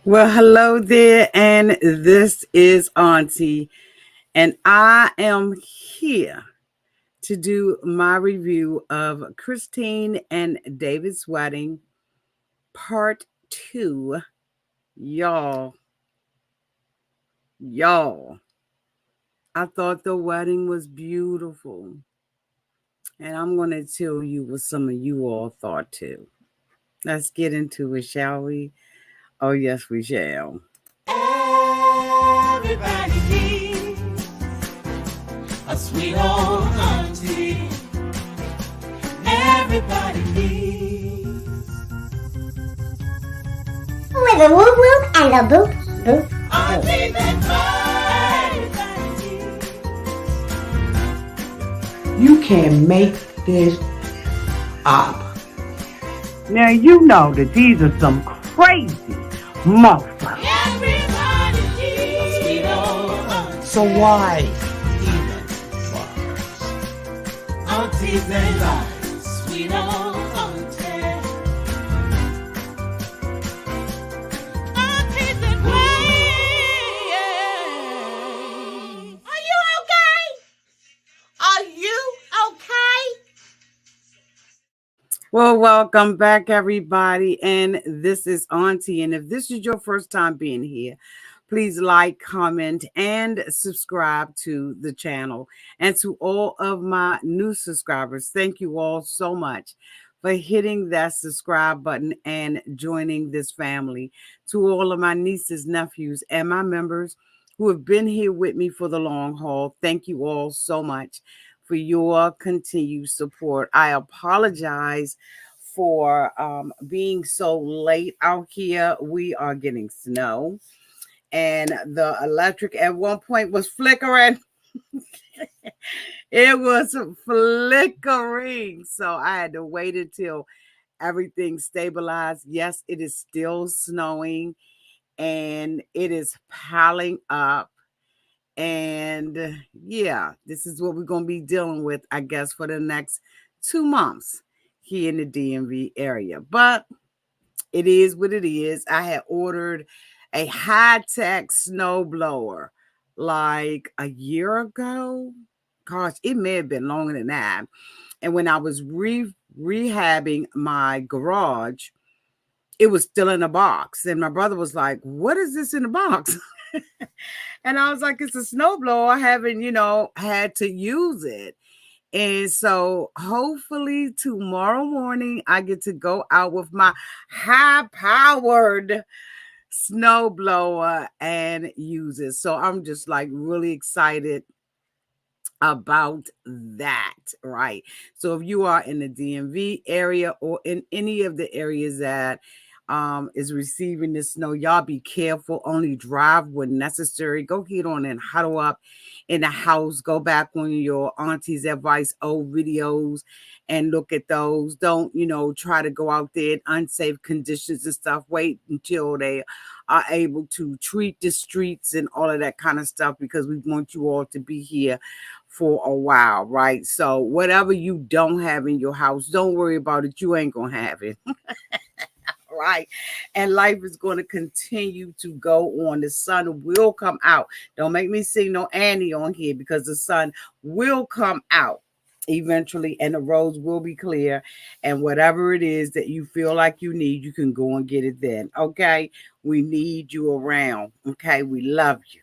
Well, hello there, and this is Auntie, and I am here to do my review of Christine and David's wedding, part two. Y'all, y'all, I thought the wedding was beautiful, and I'm going to tell you what some of you all thought too. Let's get into it, shall we? Oh, yes, we shall. Everybody needs a sweet old auntie. Everybody needs with a whoop whoop and a boop boop auntie boop. that everybody needs. You can make this up. Now you know that these are some crazy motherfuckers. Everybody needs a sweet old auntie. So why even fuckers? Aunties and lives, sweet old auntie. Aunties and ways. Are you okay? Are you okay? Well, welcome back, everybody. And this is Auntie. And if this is your first time being here, please like, comment, and subscribe to the channel. And to all of my new subscribers, thank you all so much for hitting that subscribe button and joining this family. To all of my nieces, nephews, and my members who have been here with me for the long haul, thank you all so much for your continued support. I apologize for being so late out here. We are getting snow, and the electric at one point was flickering. It was flickering. So I had to wait until everything stabilized. Yes, it is still snowing and it is piling up. And yeah, this is what we're going to be dealing with, I guess, for the next 2 months here in the DMV area. But it is what it is. I had ordered a high-tech snow blower like a year ago. Gosh, it may have been longer than that. And when I was rehabbing my garage, it was still in a box. And my brother was like, "What is this in the box?" And I was like, "It's a snowblower. I haven't, had to use it." And so hopefully tomorrow morning I get to go out with my high-powered snowblower and use it. So I'm just like really excited about that, right? So if you are in the DMV area or in any of the areas that is receiving the snow, y'all be careful. Only drive when necessary. Go get on and huddle up in the house. Go back on your auntie's advice, old videos, and look at those. Don't, try to go out there in unsafe conditions and stuff. Wait until they are able to treat the streets and all of that kind of stuff, because we want you all to be here for a while, right? So whatever you don't have in your house, don't worry about it. You ain't gonna have it. Right? And life is going to continue to go on. The sun will come out. Don't make me sing no Annie on here, because the sun will come out eventually and the roads will be clear. And whatever it is that you feel like you need, you can go and get it then. Okay? We need you around. Okay? We love you.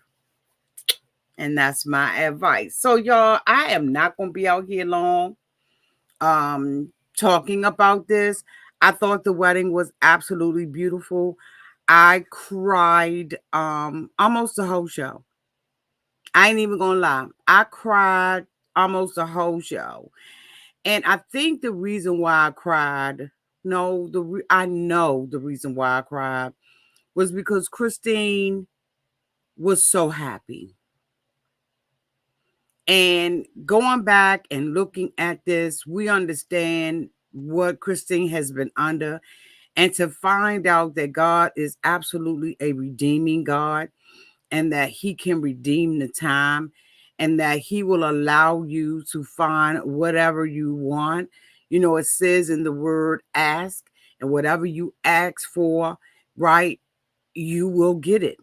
And that's my advice. So, y'all, I am not going to be out here long talking about this. I thought the wedding was absolutely beautiful. I cried almost the whole show. I ain't even gonna lie. I cried almost the whole show. And I think the reason why I cried, no, I know the reason why I cried was because Christine was so happy. And going back and looking at this, we understand what Christine has been under. And to find out that God is absolutely a redeeming God, and that He can redeem the time, and that He will allow you to find whatever you want. It says in the word ask, and whatever you ask for, right? you will get it.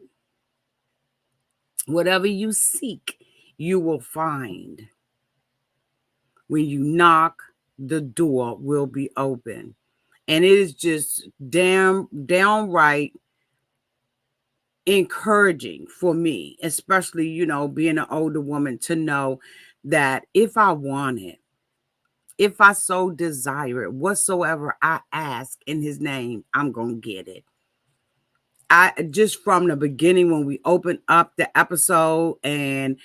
Whatever you seek, you will find. When you knock, the door will be open. And it is just downright encouraging for me, especially, being an older woman, to know that if I want it, if I so desire it, whatsoever I ask in his name, I'm going to get it. I just from the beginning, when we opened up the episode and,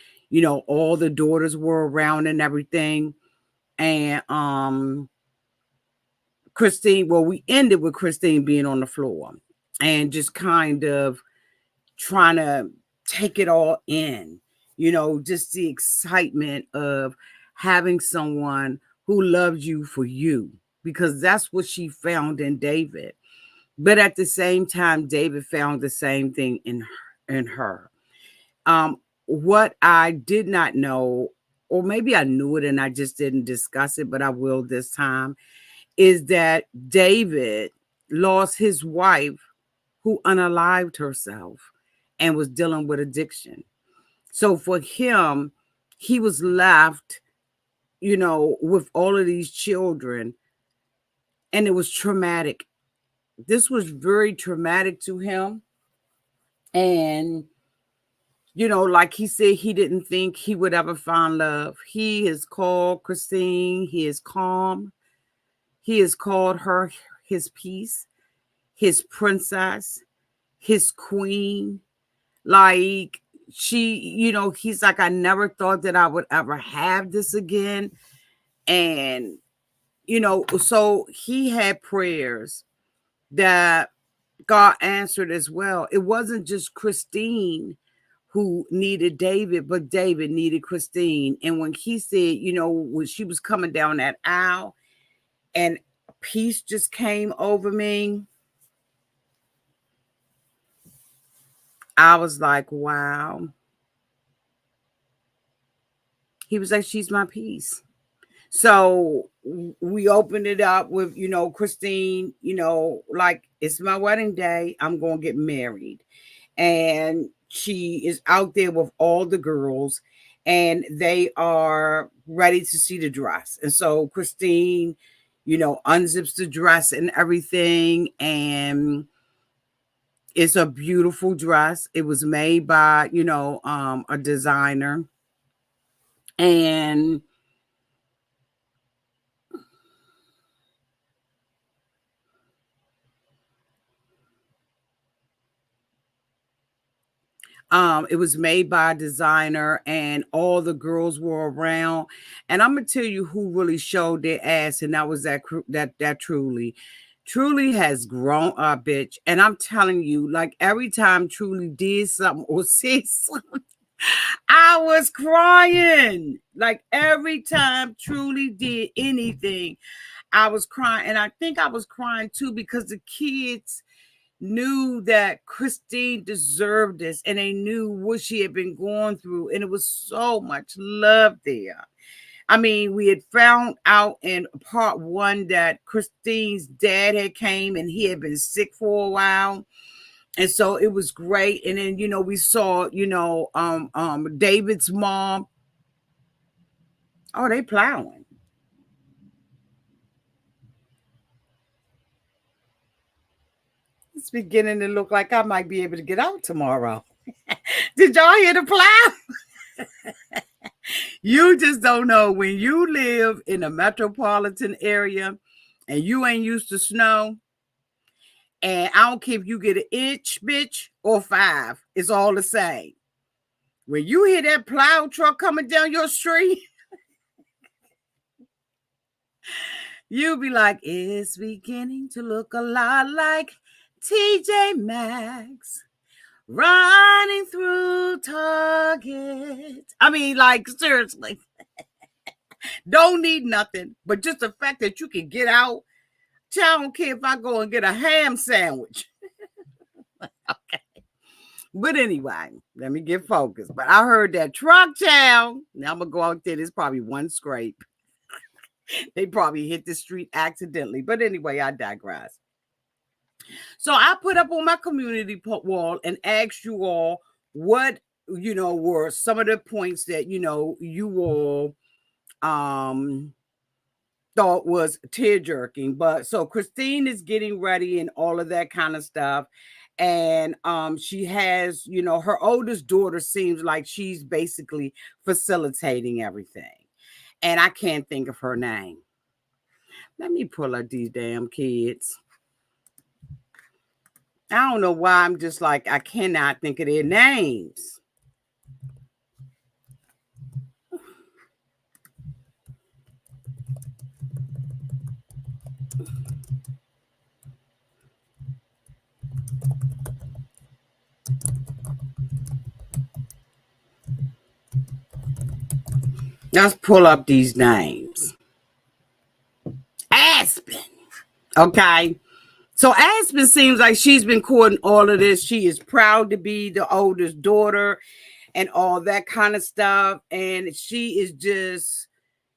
all the daughters were around and everything. And Christine, well, we ended with Christine being on the floor and just kind of trying to take it all in, just the excitement of having someone who loves you for you, because that's what she found in David. But at the same time, David found the same thing in her. What I did not know, or maybe I knew it and I just didn't discuss it, but I will this time, is that David lost his wife who unalived herself and was dealing with addiction. So for him, he was left, with all of these children, and it was traumatic. This was very traumatic to him. And, like he said, he didn't think he would ever find love. He has called Christine, he is calm. He has called her his peace, his princess, his queen. Like, he's like, I never thought that I would ever have this again. And, so he had prayers that God answered as well. It wasn't just Christine who needed David, but David needed Christine. And when he said, when she was coming down that aisle and peace just came over me, I was like, wow. He was like, she's my peace. So we opened it up with, Christine, like, it's my wedding day. I'm going to get married. And she is out there with all the girls and they are ready to see the dress. And so Christine, unzips the dress and everything. And it's a beautiful dress. It was made by, a designer. And it was made by a designer and all the girls were around. And I'm gonna tell you who really showed their ass, and that was that Truly has grown up, bitch. And I'm telling you, like, every time Truly did something or said something, I was crying. Like, every time Truly did anything, I was crying. And I think I was crying too because the kids knew that Christine deserved this and they knew what she had been going through. And it was so much love there. I mean, we had found out in part one that Christine's dad had came and he had been sick for a while. And so it was great. And then, we saw, David's mom. Oh, they plowing. It's beginning to look like I might be able to get out tomorrow. Did y'all hear the plow? You just don't know when you live in a metropolitan area and you ain't used to snow. And I don't care if you get an inch, bitch, or 5. It's all the same. When you hear that plow truck coming down your street, you'll be like, it's beginning to look a lot like TJ Maxx running through Target. I mean, like, seriously. Don't need nothing, but just the fact that you can get out. I don't care if I go and get a ham sandwich. Okay. But anyway, let me get focused. But I heard that truck, child. Now I'm going to go out there. There's probably one scrape. They probably hit the street accidentally. But anyway, I digress. So I put up on my community wall and asked you all what were some of the points that you all um thought was tear jerking. But so Christine is getting ready and all of that kind of stuff. And she has, her oldest daughter seems like she's basically facilitating everything. And I can't think of her name. Let me pull up these damn kids. I don't know why I'm just like, I cannot think of their names. Let's pull up these names. Aspen. Okay. So Aspen seems like she's been courting all of this. She is proud to be the oldest daughter and all that kind of stuff. And she is just,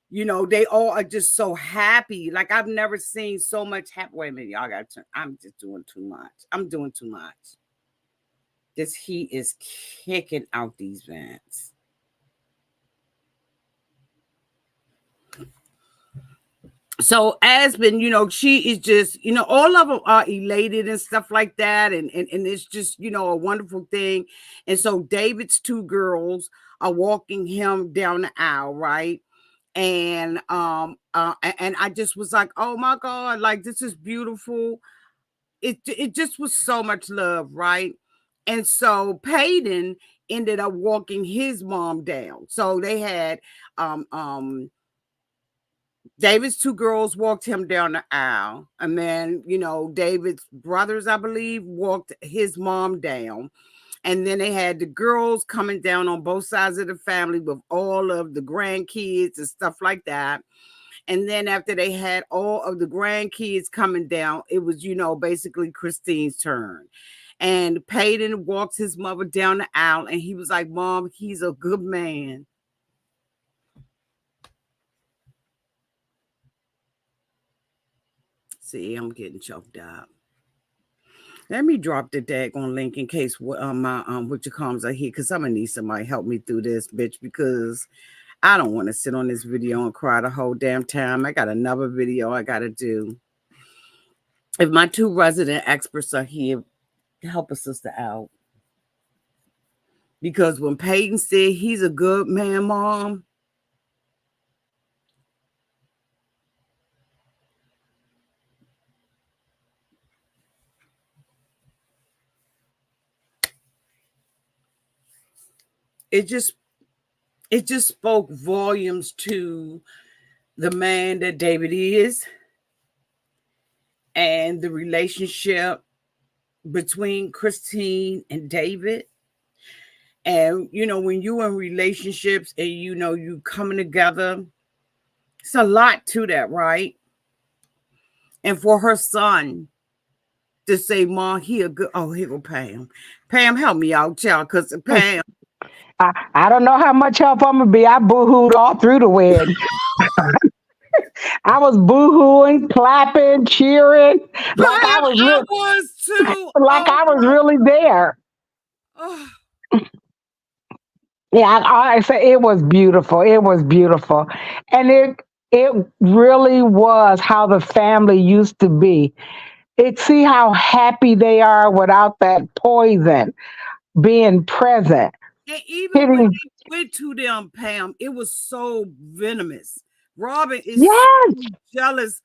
they all are just so happy. Like I've never seen so much happy. Wait a minute, y'all got to turn. I'm just doing too much. I'm doing too much. This heat is kicking out these vents. So Aspen, she is just, all of them are elated and stuff like that. And it's just, a wonderful thing. And so David's two girls are walking him down the aisle, right? And I just was like, oh my God, like this is beautiful. It just was so much love, right? And so Peyton ended up walking his mom down. So they had David's two girls walked him down the aisle. And then, David's brothers, I believe, walked his mom down. And then they had the girls coming down on both sides of the family with all of the grandkids and stuff like that. And then after they had all of the grandkids coming down, it was, basically Christine's turn. And Peyton walked his mother down the aisle and he was like, Mom, he's a good man. See, I'm getting choked up. Let me drop the daggone link in case my what you comes are here, because I'm gonna need somebody help me through this bitch, because I don't want to sit on this video and cry the whole damn time. I got another video I gotta do. If my two resident experts are here, help a sister out. Because when Peyton said he's a good man, Mom, it just spoke volumes to the man that David is and the relationship between Christine and David. And when you're in relationships and you coming together, it's a lot to that, right? And for her son to say, Mom, he a good, oh, here go Pam. Pam, help me out, child, because Pam. I don't know how much help I'm gonna be. I boo-hooed all through the wedding. I was boo-hooing, clapping, cheering, Pam, like I was I was too. like I was really there. Oh, Yeah, I say it was beautiful. It was beautiful, and it really was how the family used to be. It see how happy they are without that poison being present. and even when Hitting, they went to them, Pam, it was so venomous. Robin is yes, so jealous.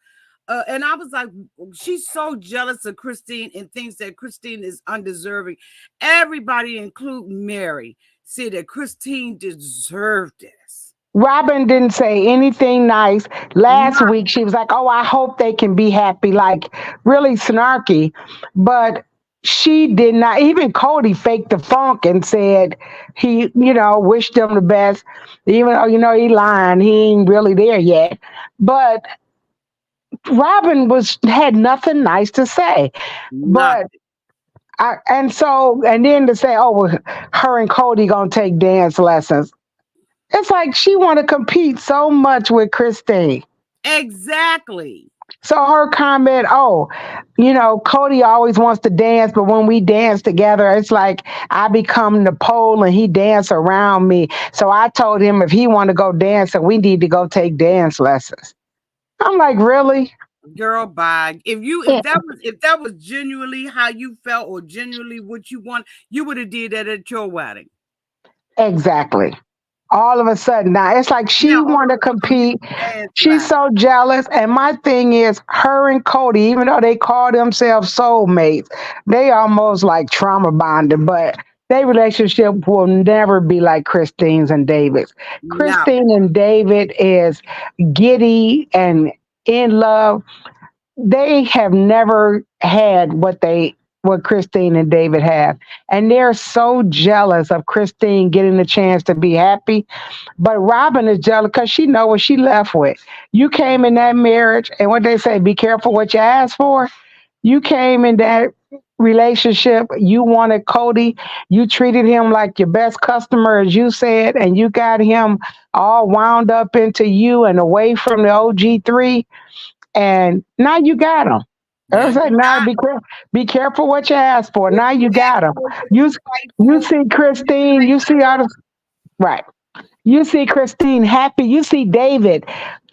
And I was like, she's so jealous of Christine and thinks that Christine is undeserving. Everybody, including Mary, said that Christine deserved this. Robin didn't say anything nice. Last Not week she was like, "Oh, I hope they can be happy," like really snarky. But she did not. Even Cody faked the funk and said he, wished them the best, even though he lying. He ain't really there yet. But Robin had nothing nice to say. But nothing. and then to say, "Oh, well, her and Cody gonna take dance lessons." It's like she want to compete so much with Christine. Exactly. So her comment, oh, Cody always wants to dance, but when we dance together, it's like I become the pole and he dance around me. So I told him if he want to go dancing, we need to go take dance lessons. I'm like, really? Girl, bye. If that was genuinely how you felt or genuinely what you want, you would have did that at your wedding. Exactly. All of a sudden, now it's like Now she all want of to a sudden you compete. dance She's less. so jealous. And my thing is, her and Cody, even though they call themselves soulmates, they almost like trauma bonded. But their relationship will never be like Christine's and David's. No. Christine and David is giddy and in love. They have never had what Christine and David have. And they're so jealous of Christine getting the chance to be happy. But Robin is jealous because she know what she left with. You came in that marriage, and what they say, be careful what you ask for. You came in that relationship. You wanted Cody. You treated him like your best customer, as you said, and you got him all wound up into you and away from the OG3. And now you got him. I Yeah, was like, you now got be careful what you ask for. what Now you you ask got him. for, what You you fight you for, what see you Christine. You manipulate see all for. the right. You see Christine happy. You see David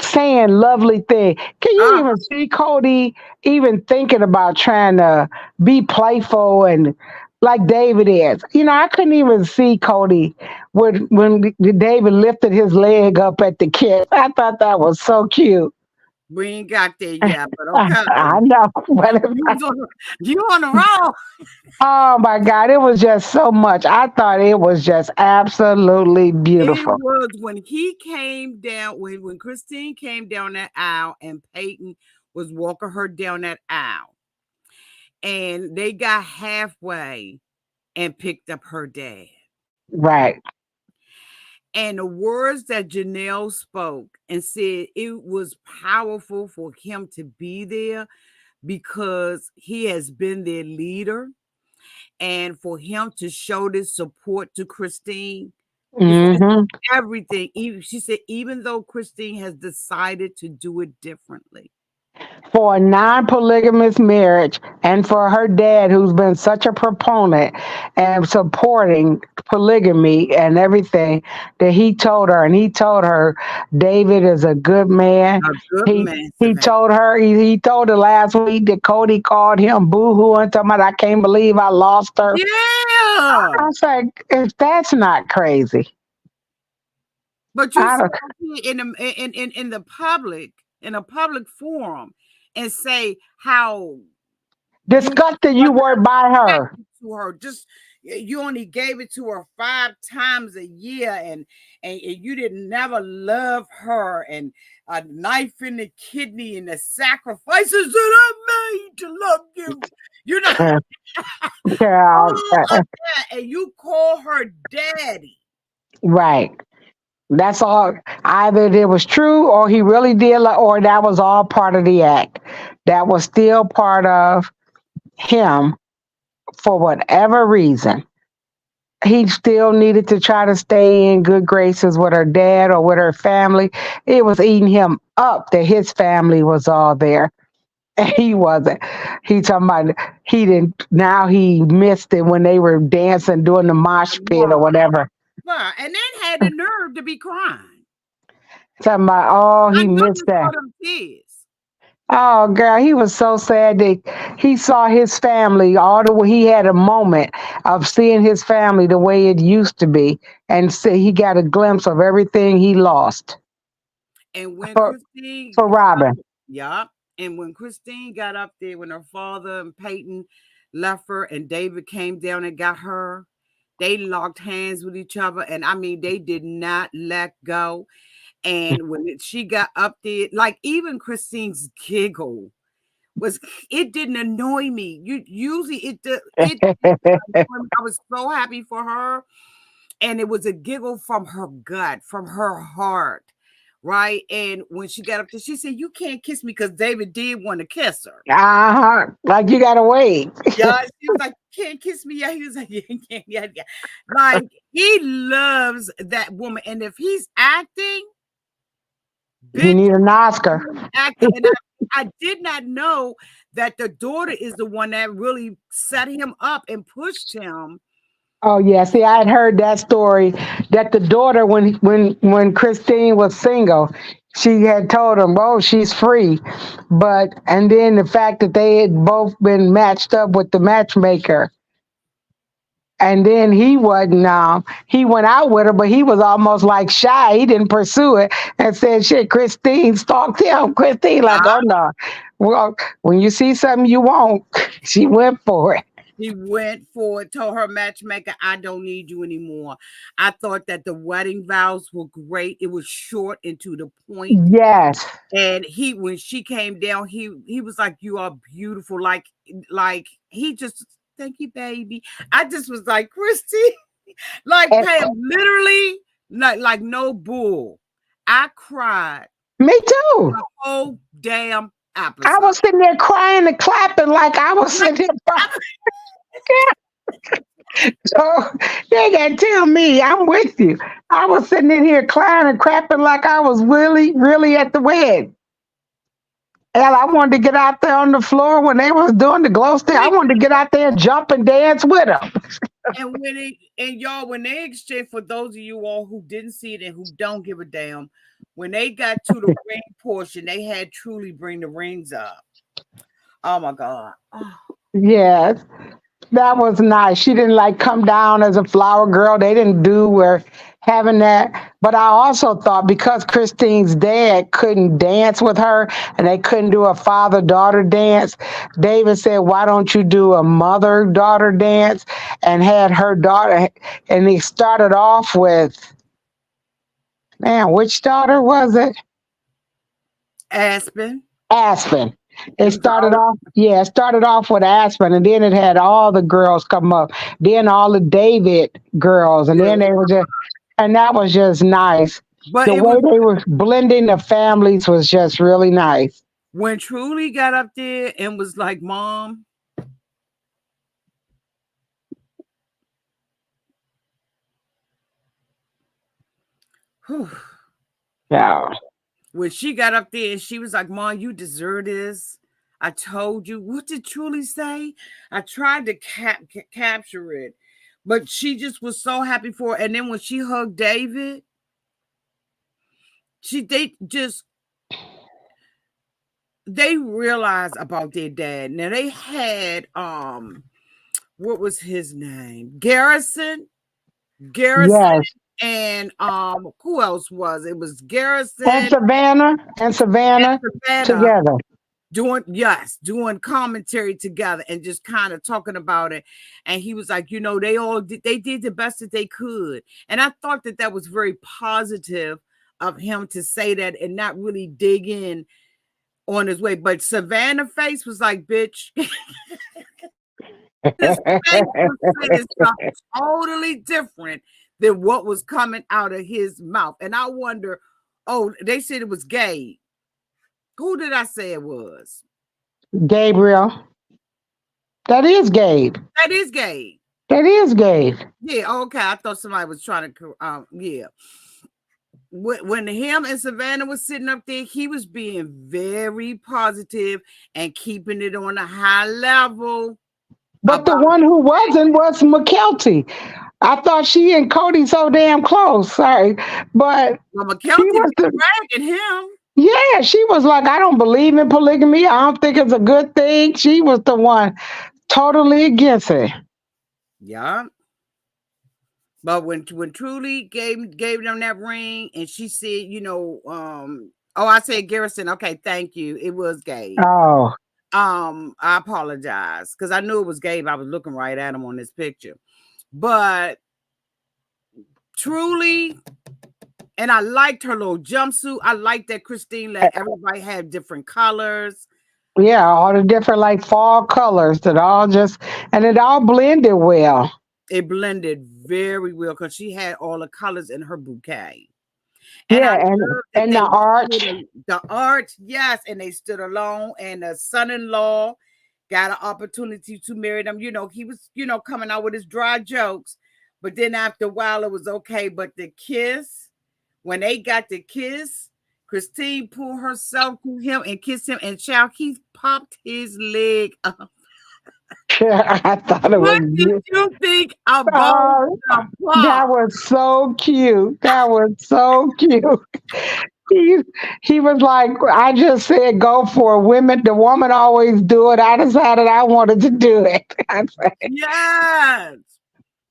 saying lovely thing. Can you Ah, even see Cody even thinking about trying to be playful and like David is? I couldn't even see Cody when David lifted his leg up at the kiss. I thought that was so cute. we ain't got there yet, but okay. I know, but You was on the, you on the roll. oh my God, it was just so much. I thought it was just absolutely It beautiful. was when he came down, when Christine came down that aisle and Peyton was walking her down that aisle. And they got halfway and picked up her dad. Right. And the words that Janelle spoke and said it was powerful for him to be there because he has been their leader and for him to show this support to Christine. He said Hmm. everything. She said, even though Christine has decided to do it differently. For a non-polygamous marriage and for her dad who's been such a proponent and supporting polygamy and everything that he told her David is a good man. A good he man, he Savannah. told her he told her last week that Cody called him boo-hoo and talking about I can't believe I lost her. Yeah. I was like, if that's not crazy. But you I sit don't up here in the public, in a public forum, and say how you disgusted you wasn't were by her. attracted to her. Just you only gave it to her 5 times a year, and you didn't never love her, and a knife in the kidney, and the sacrifices that I made to love you. You know Yeah, all of that, and you call her daddy. right. That's all. Either it was true, or he really did, or that was all part of the act. That was still part of him for whatever reason. He still needed to try to stay in good graces with her dad or with her family. It was eating him up that his family was all there. And he wasn't. He talking about he didn't. Now he missed it when they were dancing, doing the mosh pit or Right. whatever. Right. And then had the nerve to be crying. Talking about, oh, I he know missed you saw that. them tears. Oh, girl, he was so sad that he saw his family all the way. He had a moment of seeing his family the way it used to be, and say he got a glimpse of everything he lost And when for Christine for Robin. yeah. And when Christine got up there, when her father and Peyton left her and David came down and got her, they locked hands with each other. And I mean, they did not let go. And when she got up there, like even Christine's giggle was, it didn't annoy me. You usually it I was so happy for her, and it was a giggle from her gut, from her heart, right? And when she got up there, she said, "You can't kiss me," because David did want to kiss her. Uh-huh. Like you gotta wait. Yeah, she was like, "You can't kiss me." Yeah, he was like, "Yeah, yeah, yeah, yeah." Like he loves that woman, and if he's acting, He bitch, need an Oscar. you acting, and I I did not know that the daughter is the one that really set him up and pushed him. Oh yeah, see, I had heard that story that the daughter, when Christine was single, she had told him, "Oh, she's free," but and then the fact that they had both been matched up with the matchmaker, and then he wasn't. He went out with her, but he was almost like shy. He didn't pursue it and said, "Shit, Christine stalked him." Christine, like, "Oh no, well, when you see something you want," she went for it. He went for it, told her matchmaker, I don't need you anymore. I thought that the wedding vows were great. It was short and to the point. Yes. And when she came down, he was like, you are beautiful. Like he just, thank you, baby. I just was like, Christy, like And Pam, literally, like no bull. I cried me too. the whole damn I episode. was sitting there crying and clapping like I was sitting there crying. So they gotta tell me I'm with you. I was sitting in here crying and clapping like I was really, really at the wedding. Hell, I wanted to get out there on the floor when they was doing the glow stick. I wanted to get out there and jump and dance with them. And y'all, when they exchanged, for those of you all who didn't see it and who don't give a damn, when they got to the ring portion, they had Truly bring the rings up. Oh my God. Oh, Yes, that was nice. She didn't like come down as a flower girl. They didn't do or having that. But I also thought because Christine's dad couldn't dance with her and they couldn't do a father daughter dance, David said, "Why don't you do a mother daughter dance?" And had her daughter, and he started off with, man, which daughter was it? Aspen. Aspen. It It was started all, off, yeah, it started off with Aspen, and then it had all the girls come up, then all the David girls, and then yeah. they were just, and that was just nice. But The it way was they were blending the families was just really nice. when Truly got up there and was like, Mom, whew, Yeah. when she got up there and she was like, Mom, you deserve this. I told you. What did Truly say? I tried to capture it, but she just was so happy for her. And then when she hugged David, they realized about their dad. Now they had what was his name? Garrison, Yes. and who else was it? Was And Garrison Savannah and and Savannah Savannah together. doing commentary together and just kind of talking about it. And he was like, they did the best that they could. And I thought that that was very positive of him to say that and not really dig in on his way. But Savannah face was like, bitch, his face was saying something totally different than what was coming out of his mouth. And I wonder, oh, they said it was Gabe. Who did I say it was? Gabriel. That is Gabe. That is Gabe. That is Gabe. Yeah, okay. I thought somebody was trying to, yeah. When him and Savannah was sitting up there, he was being very positive and keeping it on a high level But the about one who wasn't was McKelty. I thought she and Cody so damn close. Sorry, but well, she McKelty was was the, dragging him. yeah. She was like, I don't believe in polygamy. I don't think it's a good thing. She was the one totally against it. Yeah. But when Truly gave them that ring and she said, oh, I said Garrison. Okay, thank you. It was Gabe. Oh, I apologize because I knew it was Gabe. I was looking right at him on this picture. But Truly, and I liked her little jumpsuit. I liked that Christine let everybody have different colors. yeah, all the different like fall colors that all just, and it all blended well. It blended very well because she had all the colors in her bouquet. And I Yeah, love that and the they arch. stood the art, yes, and they stood alone. And the son-in-law got an opportunity to marry them. He was, coming out with his dry jokes, but then after a while it was okay. But the kiss, when they got the kiss, Christine pulled herself to him and kissed him, and child, he popped his leg up. I thought it What was did good. you think about Oh, the that pop? was so cute. That was so cute. He, he was like, I just said go for it. Women, the woman always do it. I decided I wanted to do it. I said, Yes.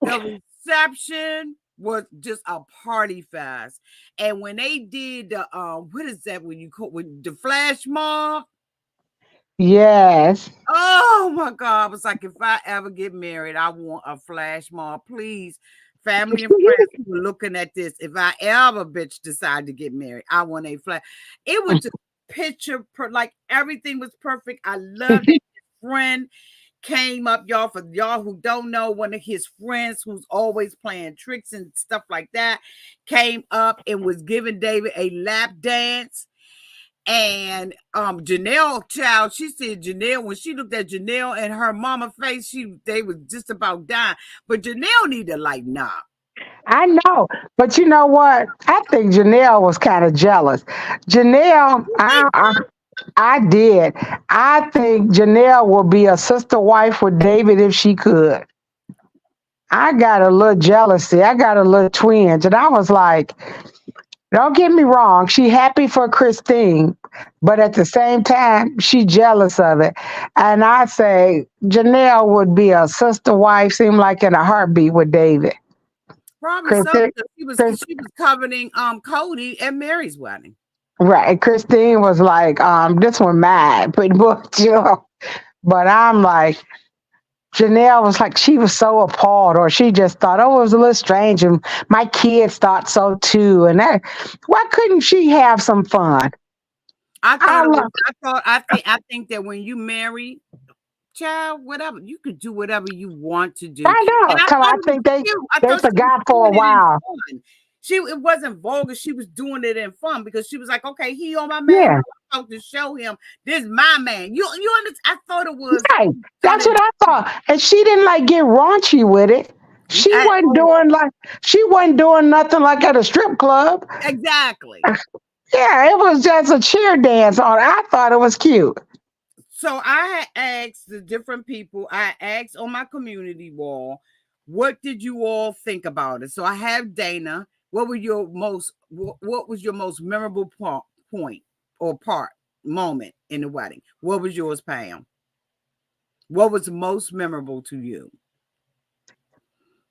The reception was just a party fest. And when they did the what is that when you call with the flash mob? yes. Oh my God. I was like, if I ever get married, I want a flash mob. Please, family and friends who are looking at this. If I ever bitch decide to get married, I want a flash. It was just like everything was perfect. I loved it. Friend came up, y'all. For y'all who don't know, one of his friends who's always playing tricks and stuff like that came up and was giving David a lap dance. And Janelle, child, she said Janelle, when she looked at Janelle and her mama face, they was just about dying. But Janelle need to lighten up. I know. But you know what? I think Janelle was kind of jealous. Janelle, You think I did. I think Janelle would be a sister wife with David if she could. I got a little jealousy. I got a little twinge. And I was like, don't get me wrong. She happy for Christine, but at the same time, she jealous of it. And I say Janelle would be a sister wife, seem like in a heartbeat with David. probably so Christine, because Chris, she was covering Cody at Mary's wedding. right. Christine was like, this one mad, pretty much, you know. But I'm like, Janelle was like, she was so appalled, or she just thought, oh, it was a little strange. And my kids thought so too. And that, why couldn't she have some fun? I thought I it was. love, I think that when you marry, child, whatever you could do, whatever you want to do, I and know. I Come, thought I it was think they, cute. I they thought she was forgot for a doing it in while. fun. It wasn't vulgar. She was doing it in fun because she was like, okay, he on my man. Yeah, I'm about to show him this my man. You understand? I thought it was right. done That's in what I thought. And she didn't like get raunchy with it. She at wasn't doing all. like she wasn't doing nothing like at a strip club. Exactly. Yeah, it was just a cheer dance on. I thought it was cute. So I had asked the different people. I asked on my community wall, what did you all think about it? So I have Dana. What was your most memorable point or part moment in the wedding? What was yours, Pam? What was most memorable to you?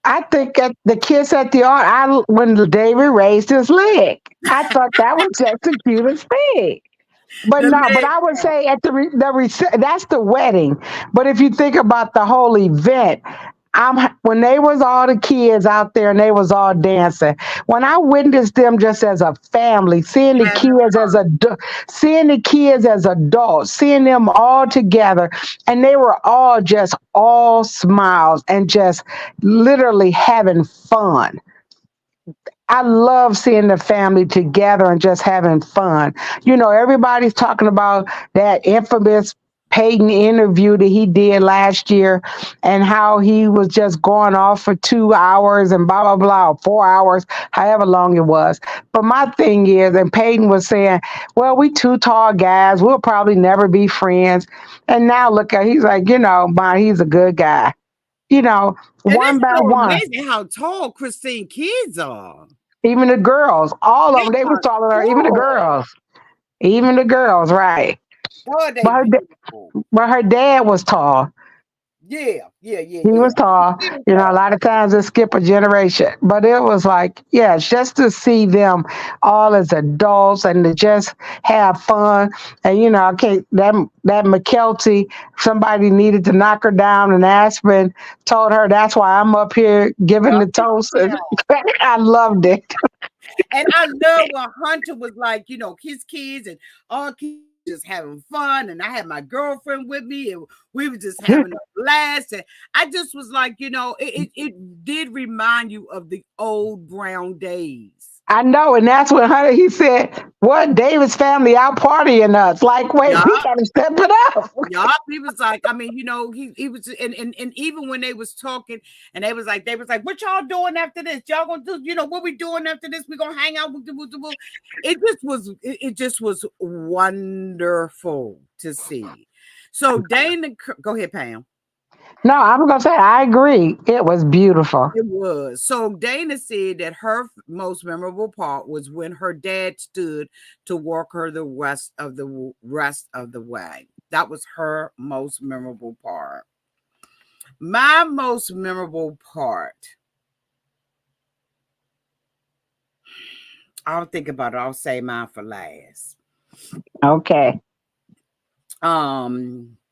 I think at the kiss at the art, when David raised his leg, I thought that was just the cutest thing. But The no, but leg I would part. say at that's the wedding. But if you think about the whole event, when they was all the kids out there and they was all dancing. When I witnessed them just as a family, Having seeing the kids as adults, seeing them all together, and they were all just all smiles and just literally having fun. I love seeing the family together and just having fun. You know, everybody's talking about that infamous Peyton interview that he did last year and how he was just going off for 2 hours and blah, blah, blah, or 4 hours, however long it was. But my thing is, and Peyton was saying, well, we two tall guys, we'll probably never be friends. And now look at, he's like, he's a good guy. You know, and one it's by so one. amazing how tall Christine kids are. Even the girls, all of They them, they was are taller than her. tall. Even the girls, right? Oh, they But beautiful. but her dad was tall. Yeah, yeah, yeah, He yeah. was tall. Still You know, a tall. lot of times it skip a generation, but it was like, yeah, just to see them all as adults and to just have fun. And I can't that McKelty, somebody needed to knock her down, and Aspen told her that's why I'm up here giving the toast. And I loved it. And I love when Hunter was like, his kids and all kids just having fun. And I had my girlfriend with me and we were just having a blast. And I just was like, it did remind you of the old Brown days. I know, and that's when Hunter he said, "What David's family out partying us?" Like, wait, Yeah. we gotta step it up. Y'all, he was like, I mean, he was, and even when they was talking, and they was like, what y'all doing after this? Y'all gonna do, what we doing after this? We gonna hang out with the. It just was wonderful to see. So Dana, go ahead, Pam. No, I'm gonna say I agree. It was beautiful. It was. So Dana said that her most memorable part was when her dad stood to walk her the rest of the way. That was her most memorable part. My most memorable part, I'll think about it. I'll say mine for last. Okay.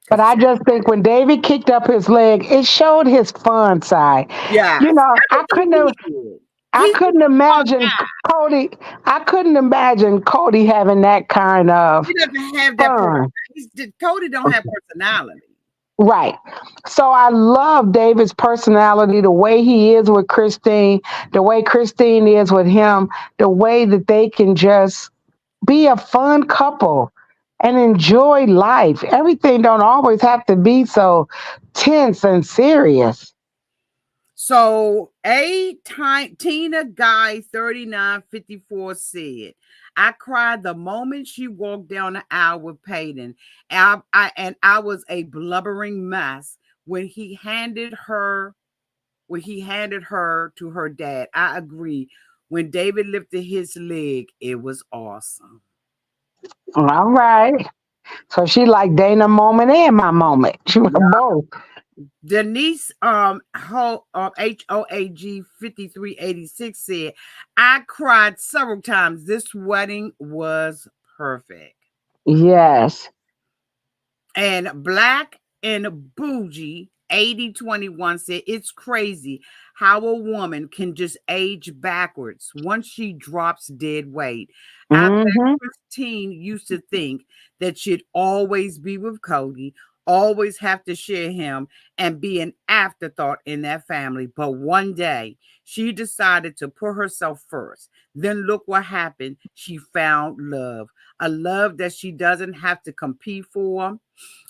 But Cause I just think when David kicked up his leg, it showed his fun side. yeah, You know, everything he did. I He's couldn't just a fun imagine guy. Cody. I couldn't imagine Cody having that kind of He doesn't have that fun. personality. Cody don't have personality. Right. So I love David's personality, the way he is with Christine, the way Christine is with him, the way that they can just be a fun couple and enjoy life. Everything don't always have to be so tense and serious. So Tina Guy 3954 said, I cried the moment she walked down the aisle with Peyton. And I was a blubbering mess when he handed her to her dad. I agree. When David lifted his leg, it was awesome. All right. So she like Dana moment and my moment. She was both. Denise HOAG 5386 said, I cried several times. This wedding was perfect. Yes. And Black and Bougie 8021 said, it's crazy how a woman can just age backwards once she drops dead weight. I bet Hmm. Christine used to think that she'd always be with Cody, always have to share him, and be an afterthought in that family. But one day she decided to put herself first. Then look what happened. She found love, a love that she doesn't have to compete for,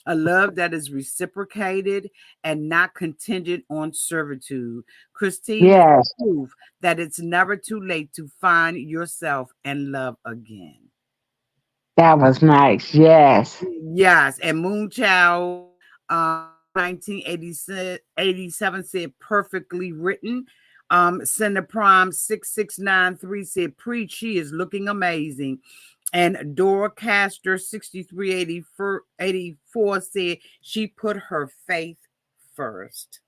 a love that is reciprocated and not contingent on servitude. Christine is Yes. proof that it's never too late to find yourself and love again. That was nice. Yes. Yes, and Moonchild 1987 said perfectly written. Cinder Prime 6693 said preach, she is looking amazing. And Dora Castor 6384 said she put her faith first.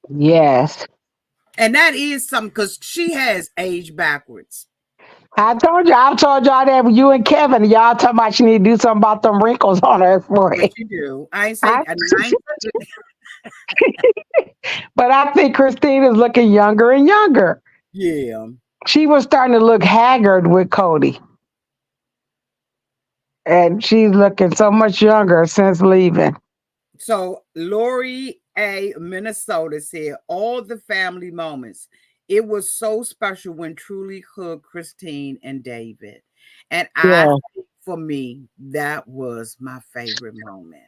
Yes. And that is something because she has aged backwards. I told y'all that with you and Kevin, y'all talking about she need to do something about them wrinkles on her Yes, forehead. you do. I ain't say I, I ain't say- but I think Christine is looking younger and younger. yeah. She was starting to look haggard with Cody, and she's looking so much younger since leaving. So Lori A. Minnesota said all the family moments. It was so special when truly hugged Christine and David. And I Yeah. think for me, that was my favorite moment.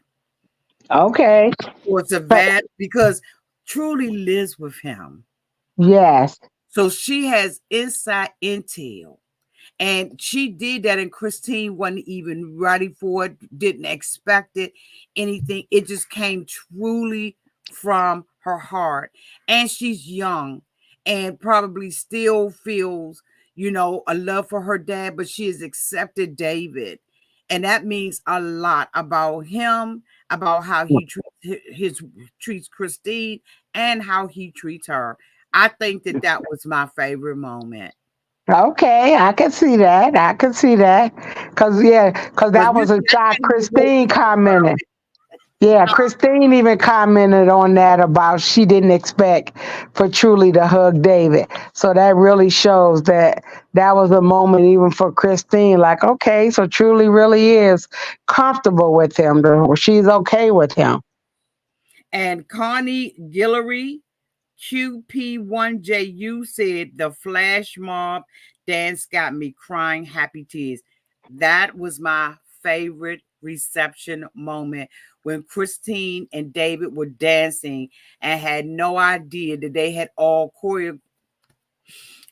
Okay. Was a But vat because truly lives with him. yes. So she has inside intel. And she did that, and Christine wasn't even ready for it, didn't expect it, anything. It just came truly from her heart. And she's young and probably still feels, a love for her dad, but she has accepted David. And that means a lot about him, about how he treats Christine, and how he treats her. I think that was my favorite moment. Okay, I can see that. I can see that. Cause yeah, cause Because that was a that shot. made me emotional Christine about commented. it. Yeah, Christine even commented on that about she didn't expect for Truly to hug David. So that really shows that that was a moment even for Christine. Like, okay, so Truly really is comfortable with him. She's okay with him. And Connie Guillory QP1JU said the flash mob dance got me crying happy tears. That was my favorite reception moment when Christine and David were dancing and had no idea that they had all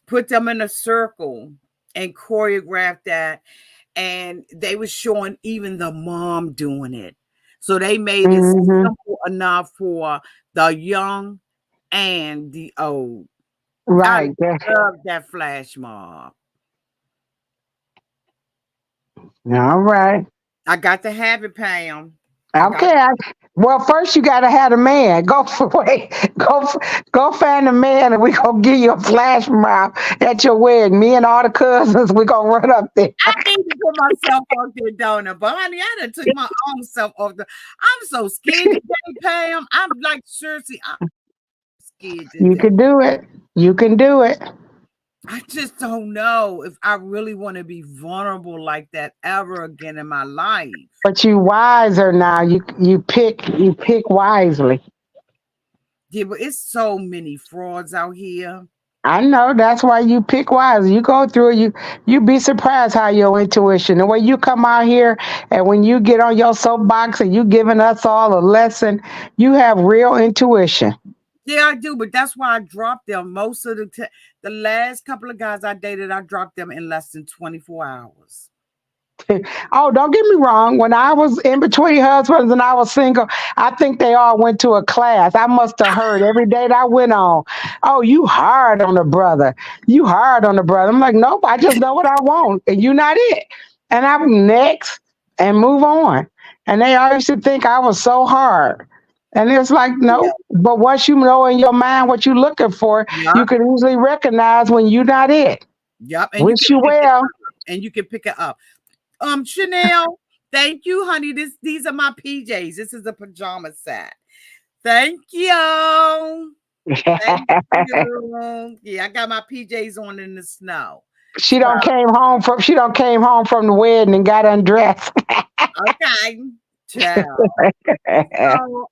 put them in a circle and choreographed that, and they were showing even the mom doing it. So they made it Hmm. simple enough for the young and the old. I Right. love that flash mob. All right. I got to have it, Pam. I got. Okay. Well, first you gotta have a man. Go for wait. Go find a man, and we gonna give you a flash mob at your wedding. Me and all the cousins, we gonna run up there. I need to put myself out there, don't I? But honey, I done took my own self off the. I'm so scared today, Pam. I'm like seriously, I'm scared You today. can do it. You can do it. I just don't know if I really want to be vulnerable like that ever again in my life. But you wiser now. You pick wisely. Yeah, but it's so many frauds out here. I know that's why you pick wise. You go through it, you be surprised how your intuition, the way you come out here and when you get on your soapbox and you giving us all a lesson, you have real intuition. Yeah, I do, but that's why I dropped them. Most of the last couple of guys I dated, I dropped them in less than 24 hours. Oh, don't get me wrong. When I was in between husbands and I was single, I think they all went to a class. I must have heard every date I went on. Oh, you hard on the brother. You hard on the brother. I'm like, nope, I just know what I want. And you not it. And I'm next and move on. And they all used to think I was so hard. And it's like, Yeah. no. But once you know in your mind what you're looking for, you Yup. can easily recognize when you're not it. Yup. And you Wish can you pick it well. up. And you can pick it up. Chanel, thank you, honey. These are my PJs. This is a pajama set. Thank you. Thank you. Yeah, I got my PJs on in the snow. She So don't came home from the wedding and got undressed. okay. Ciao. So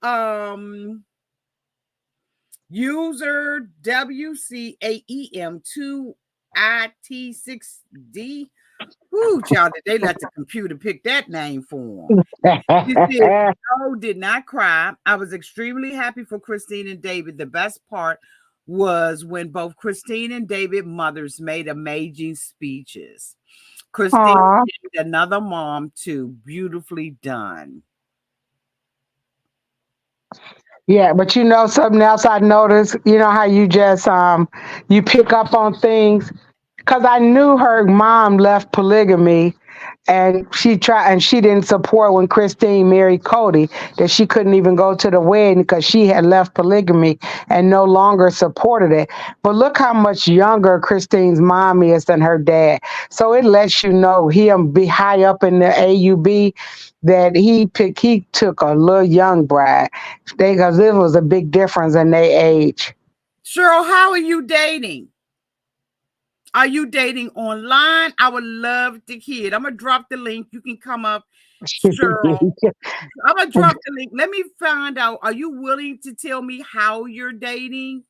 user WCAEM2IT6D. Whoo, child, did they let the computer pick that name for him? She said, no, did not cry. I was extremely happy for Christine and David. The best part was when both Christine and David mothers made amazing speeches. Christine Aw. did another mom too. Beautifully done. Yeah, but you know something else I noticed, you know how you just you pick up on things because I knew her mom left polygamy and she didn't support when Christine married Cody that she couldn't even go to the wedding because she had left polygamy and no longer supported it. But look how much younger Christine's mom is than her dad. So it lets you know him be high up in the AUB that he took a little young bride. Because it was a big difference in their age. Cheryl, how are you dating? Are you dating online? I would love to hear it. I'm gonna drop the link. You can come up, Cheryl. I'm gonna drop the link. Let me find out. Are you willing to tell me how you're dating?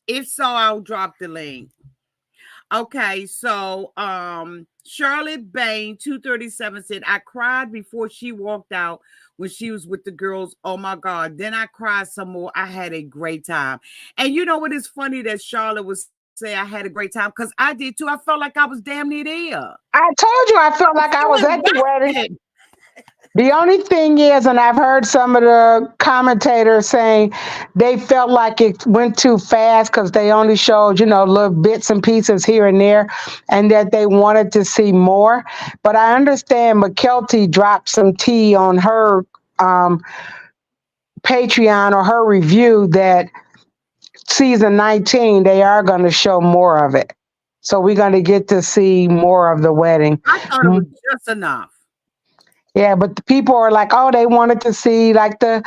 If so, I'll drop the link. Okay, so Charlotte Bain 237 said, I cried before she walked out when she was with the girls. Oh my God. Then I cried some more. I had a great time. And you know what is funny that Charlotte was say I had a great time because I did too. I felt like I was damn near there. I told you I felt like I was Feeling at the wedding. rested. The only thing is, and I've heard some of the commentators saying they felt like it went too fast because they only showed, little bits and pieces here and there, and that they wanted to see more. But I understand McKelty dropped some tea on her Patreon or her review that season 19, they are going to show more of it. So we're going to get to see more of the wedding. I thought it was just enough. Yeah, but the people are like, oh, they wanted to see like the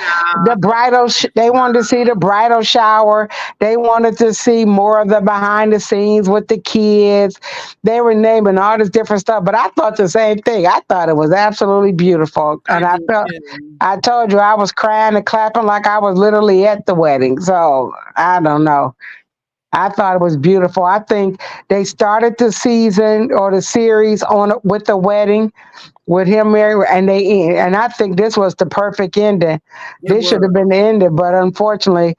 bridal. They wanted to see the bridal shower. They wanted to see more of the behind the scenes with the kids. They were naming all this different stuff, but I thought the same thing. I thought it was absolutely beautiful, I and I did felt. too. I told you I was crying and clapping like I was literally at the wedding. So I don't know. I thought it was beautiful. I think they started the season or the series on with the wedding with him married, and and I think this was the perfect ending. It This should was. have been the ending, but unfortunately,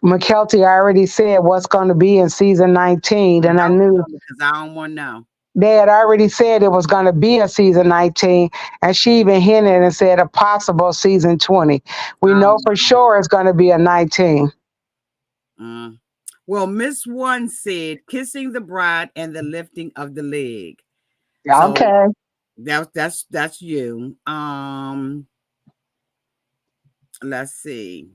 McKelty already said what's going to be in season 19, and I Don't knew tell me because I don't want to know. they had already said it was going to be a season 19, and she even hinted and said a possible season 20. We I know don't for know. sure it's going to be a 19. Mm. Well, Miss One said kissing the bride and the lifting of the leg. So Okay. that's you. Let's see.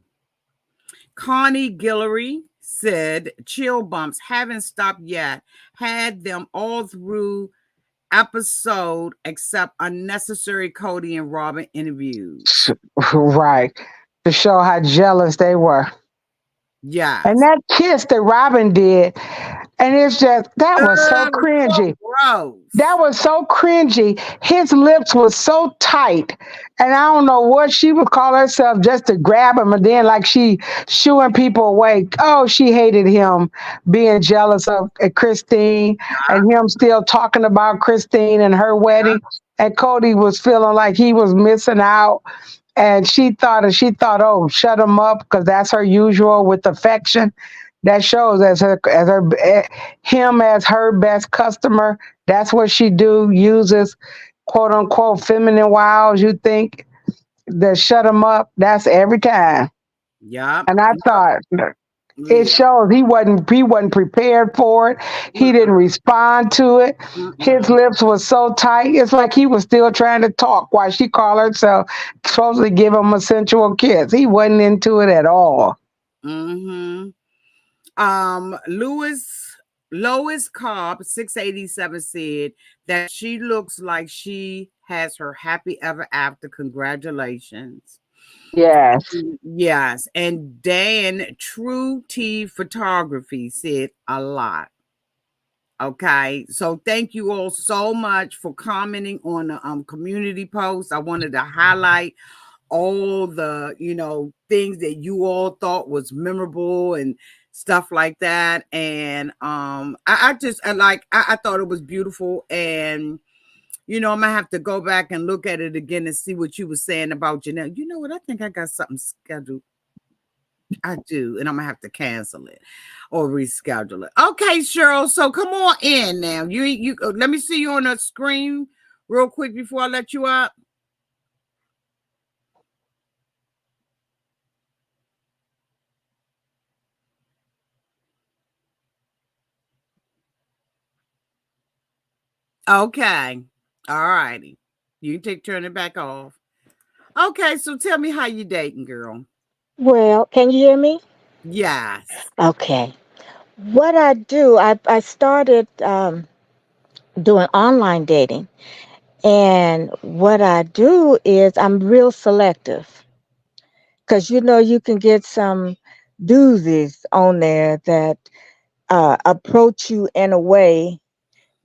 Connie Guillory said chill bumps haven't stopped yet. Had them all through episode except unnecessary Cody and Robin interviews. Right. To show how jealous they were. And Yes. that kiss that Robin did, and it's just, that was so It was so cringy. That gross. was so cringy. His lips was so tight. And I don't know what she would call herself just to grab him and then like she shooing people away. Oh, she hated him being jealous of Christine and him still talking about Christine and her wedding. And Cody was feeling like he was missing out. And she thought, oh, shut him up because that's her usual with affection. That shows him as her best customer. That's what she do, uses quote unquote feminine wiles. You think that shut him up? That's every time. Yep. And I Yep. thought it Yeah. shows he wasn't prepared for it. He didn't respond to it. His Mm-mm. lips was so tight. It's like he was still trying to talk while she called herself supposed to give him a sensual kiss. He wasn't into it at all. Mm-hmm. Lewis Lois Cobb 687 said that she looks like she has her happy ever after. Congratulations. Yes. Yes. And Dan True T Photography said a lot. Okay. So thank you all so much for commenting on the community post. I wanted to highlight all the things that you all thought was memorable and stuff like that. And I just I thought it was beautiful. And I'm gonna have to go back and look at it again and see what you were saying about Janelle. You know what? I think I got something scheduled. I do, and I'm gonna have to cancel it or reschedule it. Okay, Cheryl. So come on in now. You let me see you on the screen real quick before I let you up. Okay. All righty. You can turn it back off. Okay, so tell me how you dating, girl. Well, can you hear me? Yes. Okay. What I do, I started doing online dating. And what I do is I'm real selective because you can get some doozies on there that approach you in a way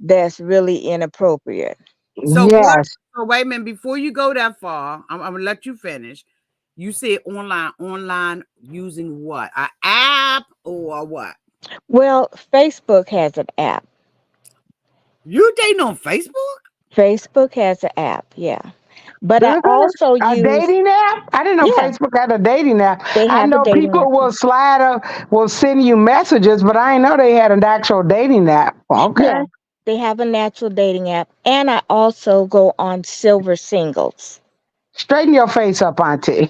that's really inappropriate. So what? Yes. So wait a minute. Before you go that far, I'm gonna let you finish. You said online using what? An app or what? Well, Facebook has an app. You dating on Facebook? Facebook has an app, yeah. But I Does it? also A use, dating app? I didn't know yeah, Facebook had a dating app. they I have a know dating people app. will send you messages, but I didn't know they had an actual dating app. Okay. Yeah, they have a natural dating app. And I also go on Silver Singles. Straighten your face up, Auntie.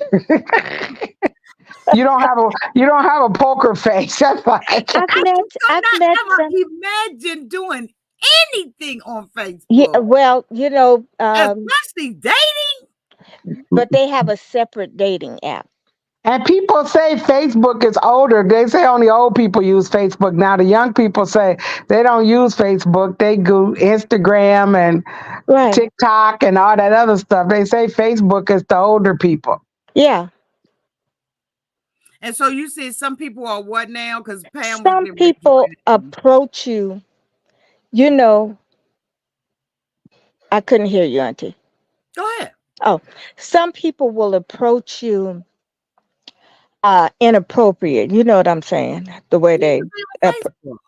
You don't have a poker face. That's like I just could I've met not some. ever imagine doing anything on Yeah, Facebook, well, especially dating. but they have a separate dating app. And people say Facebook is older. They say only old people use Facebook. Now the young people say they don't use Facebook. They go Instagram and Right. TikTok and all that other stuff. They say Facebook is the older people. Yeah. And so you said some people are what now? Because Pam was Some getting ready to people join in. approach you, you know, I couldn't hear you, Auntie. Go ahead. Oh, some people will approach you inappropriate. You know what I'm saying? The way Yeah, they 'cause they app- on Facebook.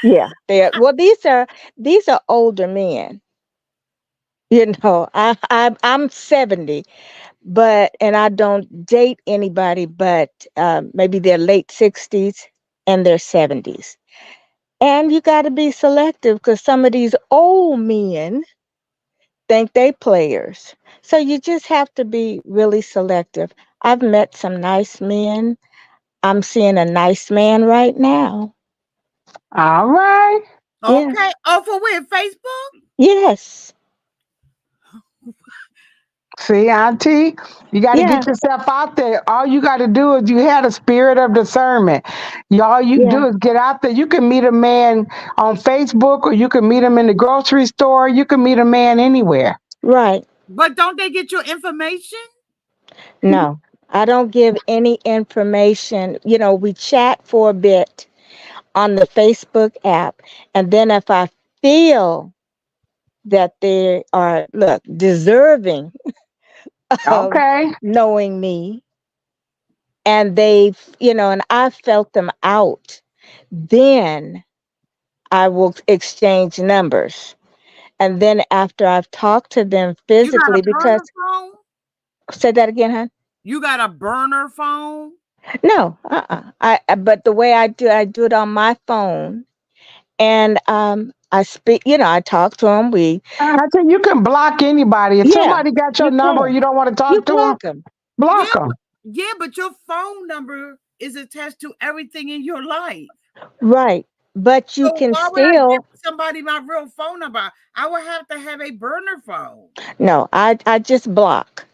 yeah, they are, well, these are older men. You know, I'm 70, but and I don't date anybody but maybe their late 60s and their 70s. And you got to be selective because some of these old men think they players. So you just have to be really selective. I've met some nice men. I'm seeing a nice man right now. All right. Yeah. Okay. Oh, for where? Facebook? Yes. See, Auntie, you got to Yeah. get yourself out there. All you got to do is you have a spirit of discernment. All you Yeah. do is get out there. You can meet a man on Facebook or you can meet him in the grocery store. You can meet a man anywhere. Right. But don't they get your information? No, I don't give any information. You know, we chat for a bit on the Facebook app. And then if I feel that they are, look, deserving of Okay. knowing me and they've, and I felt them out, then I will exchange numbers. And then after I've talked to them You got a physically, because, burner phone? say that again, huh? You got a burner phone? No, but the way I do it on my phone. And I speak, I talk to them. I tell you, you can block anybody. If Yeah, somebody got your you number and can. you don't want to You talk to them, block them. Yeah, block them. yeah, but your phone number is attached to everything in your life. Right. But you So can why would I give still, somebody my real phone number? I would have to have a burner phone. no, I just block.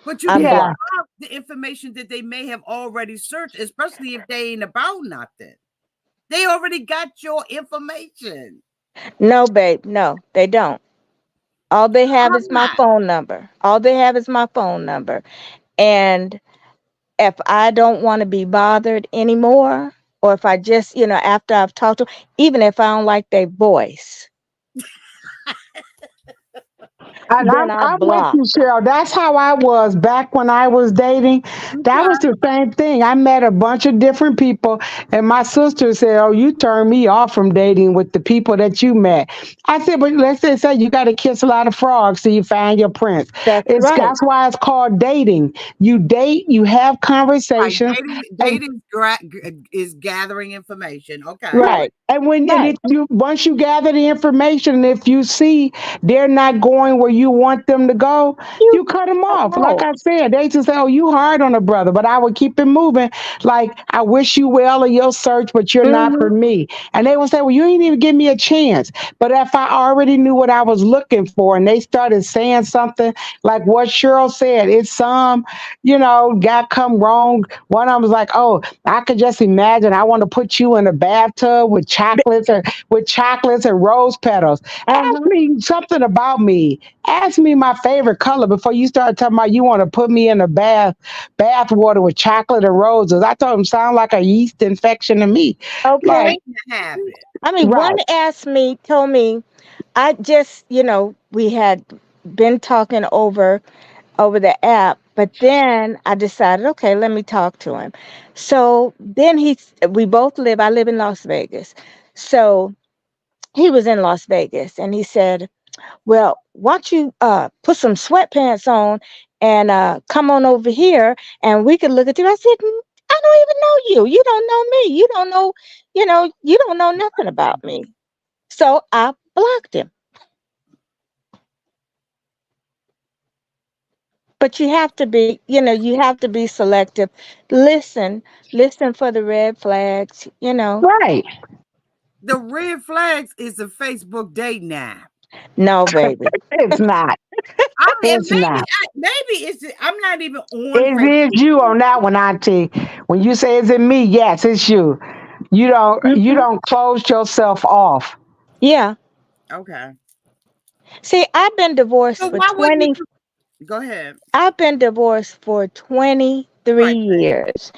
But you I can't Yeah. block. block the information that they may have already searched, especially if they ain't about nothing. They already got your information. No, babe, no, they don't. All they have is I'm my not. phone number. All they have is my phone number. And if I don't want to be bothered anymore, or if I just, after I've talked to, even if I don't like their voice, And then I I'm with block. you, Cheryl. That's how I was back when I was dating. That was Okay. the same thing. I met a bunch of different people, and my sister said, "Oh, you turned me off from dating with the people that you met." I said, "But let's just say you got to kiss a lot of frogs till you find your prince." That's right. That's why it's called dating. You date, you have Right. conversations, and Is gathering information. Okay. right. Right. And Right. if you once you gather the information, and if you see they're not going where you want them to go, You you cut them cut off. 'em Like off. I said, they just say, "Oh, you hard on a brother," but I would keep it moving. Like I wish you well in your search, but you're not for Mhm. me. And they would say, "Well, you didn't even give me a chance." But if I already knew what I was looking for, and they started saying something like what Cheryl said, it's got come wrong. One of them was like, "Oh, I could just imagine. I want to put you in a bathtub with chocolates and rose petals. Ask Uh-huh. me something about me. Ask me my favorite color before you start talking about you want to put me in a bath water with chocolate and roses." I told him sound like a yeast infection to me. Okay. Like, Waiting to happen. I mean, one right. told me, I just, we had been talking over the app, but then I decided, okay, let me talk to him. So then we both I live in Las Vegas. So he was in Las Vegas and he said, well, why don't you put some sweatpants on and come on over here and we could look at you. I said, I don't even know you. You don't know me. You don't know nothing about me. So I blocked him. But you have to be selective. Listen, listen for the red flags. Right. The red flags is a Facebook date now. No, baby. It's not. And It's not. maybe it's I'm not even on It Facebook. is you on that one, Auntie. When you say it's in me, yes, it's you. You Hmm. don't close yourself off. Yeah. Okay. See, So why wouldn't you go ahead? I've been divorced for 23 Right. years,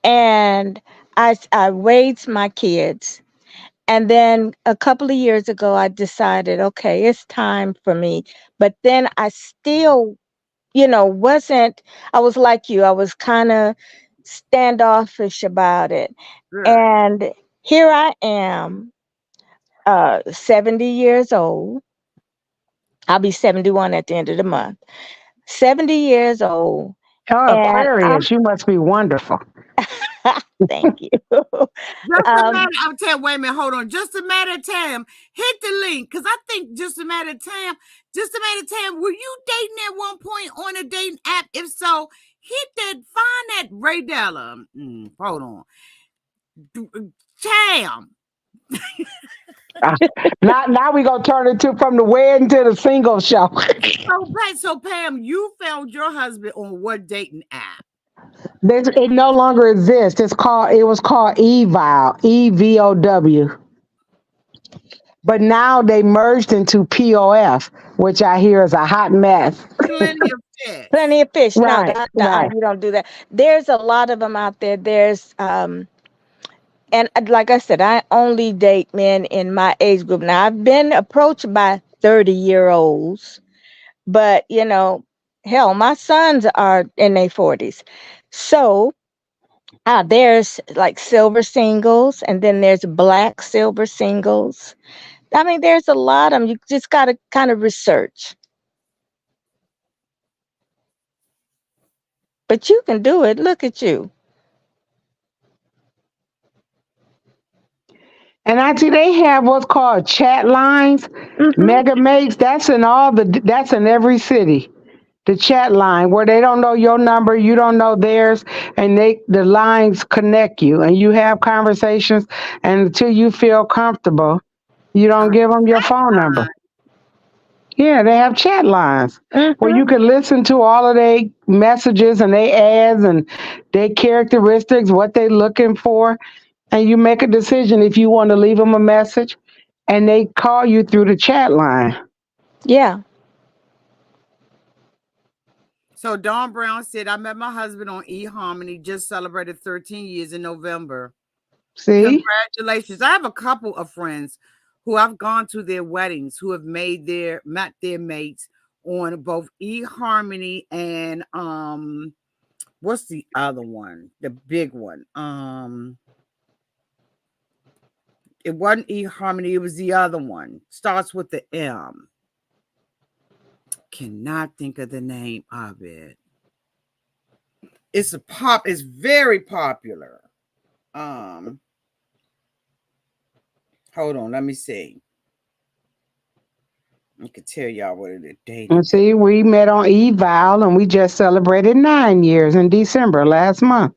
and I raised my kids. And then a couple of years ago, I decided, okay, it's time for me. But then I still, wasn't, I was like you, I was kind of standoffish about it. Good. And here I am, 70 years old. I'll be 71 at the end of the month. 70 years old. Oh, And I'm, Aquarius, you must be wonderful. thank you. Just a um, matter. I'm telling. Wait a minute. Hold on. Just a matter of time. Hit the link because I think just a matter of time. Just a matter of time. Were you dating at one point on a dating app? If so, hit that. Find that Ray Della. Hold on. Tam. Ah, now we gonna turn it to from the wedding to the single show. So Pam, you found your husband on what dating app? It no longer exists. It was called EVOW. But now they merged into POF, which I hear is a hot mess. Plenty of fish. Plenty of fish. No, Right, no, right. you don't do that. There's a lot of them out there. And like I said, I only date men in my age group. Now, I've been approached by 30-year-olds, but hell, my sons are in their 40s. So, there's like silver singles, and then there's black silver singles. I mean, there's a lot of them. You just got to kind of research, but you can do it. Look at you. And I see they have what's called chat lines, Hmm. mega mates. That's in every city. The chat line where they don't know your number, you don't know theirs, and the lines connect you, and you have conversations. And until you feel comfortable, you Uh, don't give them your that phone number. line. Yeah, they have chat lines where Hmm. you can listen to all of their messages and their ads and their characteristics, what they're looking for, and you make a decision if you want to leave them a message, and they call you through the chat line. Yeah. So Dawn Brown said, I met my husband on eHarmony, just celebrated 13 years in November. See, Congratulations. I have a couple of friends who I've gone to their weddings who have met their mates on both eHarmony and what's the other one? The big one. It wasn't eHarmony, it was the other one. Starts with the M. Cannot think of the name of it. It's very popular. Um Hold on, let me see. I can tell y'all what it is. and Dating. see, we met on Eval, and we just celebrated 9 years in December last month.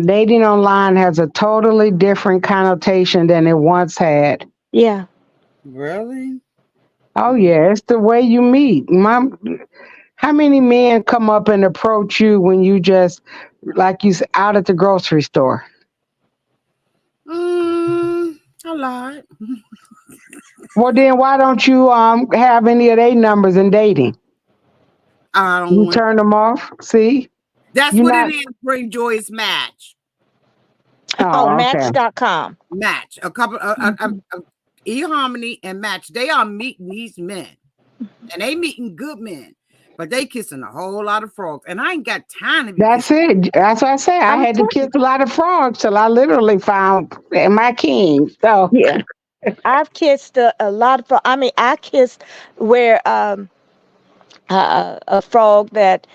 Dating online has a totally different connotation than it once had. Yeah. Really? Oh Mm. yeah, it's the way you meet. How many men come up and approach you when you just like out at the grocery store? A lot. Well, then why don't you have any of their numbers in dating? I don't You want. turn them off. See, That's you're what it not. is. Bring joyous Oh, Oh, okay. Match.com. match. A couple Hmm. eHarmony and match. They are meeting these men, and they meeting good men, but they kissing a whole lot of frogs, and I ain't got time to be That's kissing. it. That's what I say. I I'm had to kiss telling a lot of frogs till I literally found my king. So you. Yeah. I've kissed a lot of I mean, I kissed where a frog that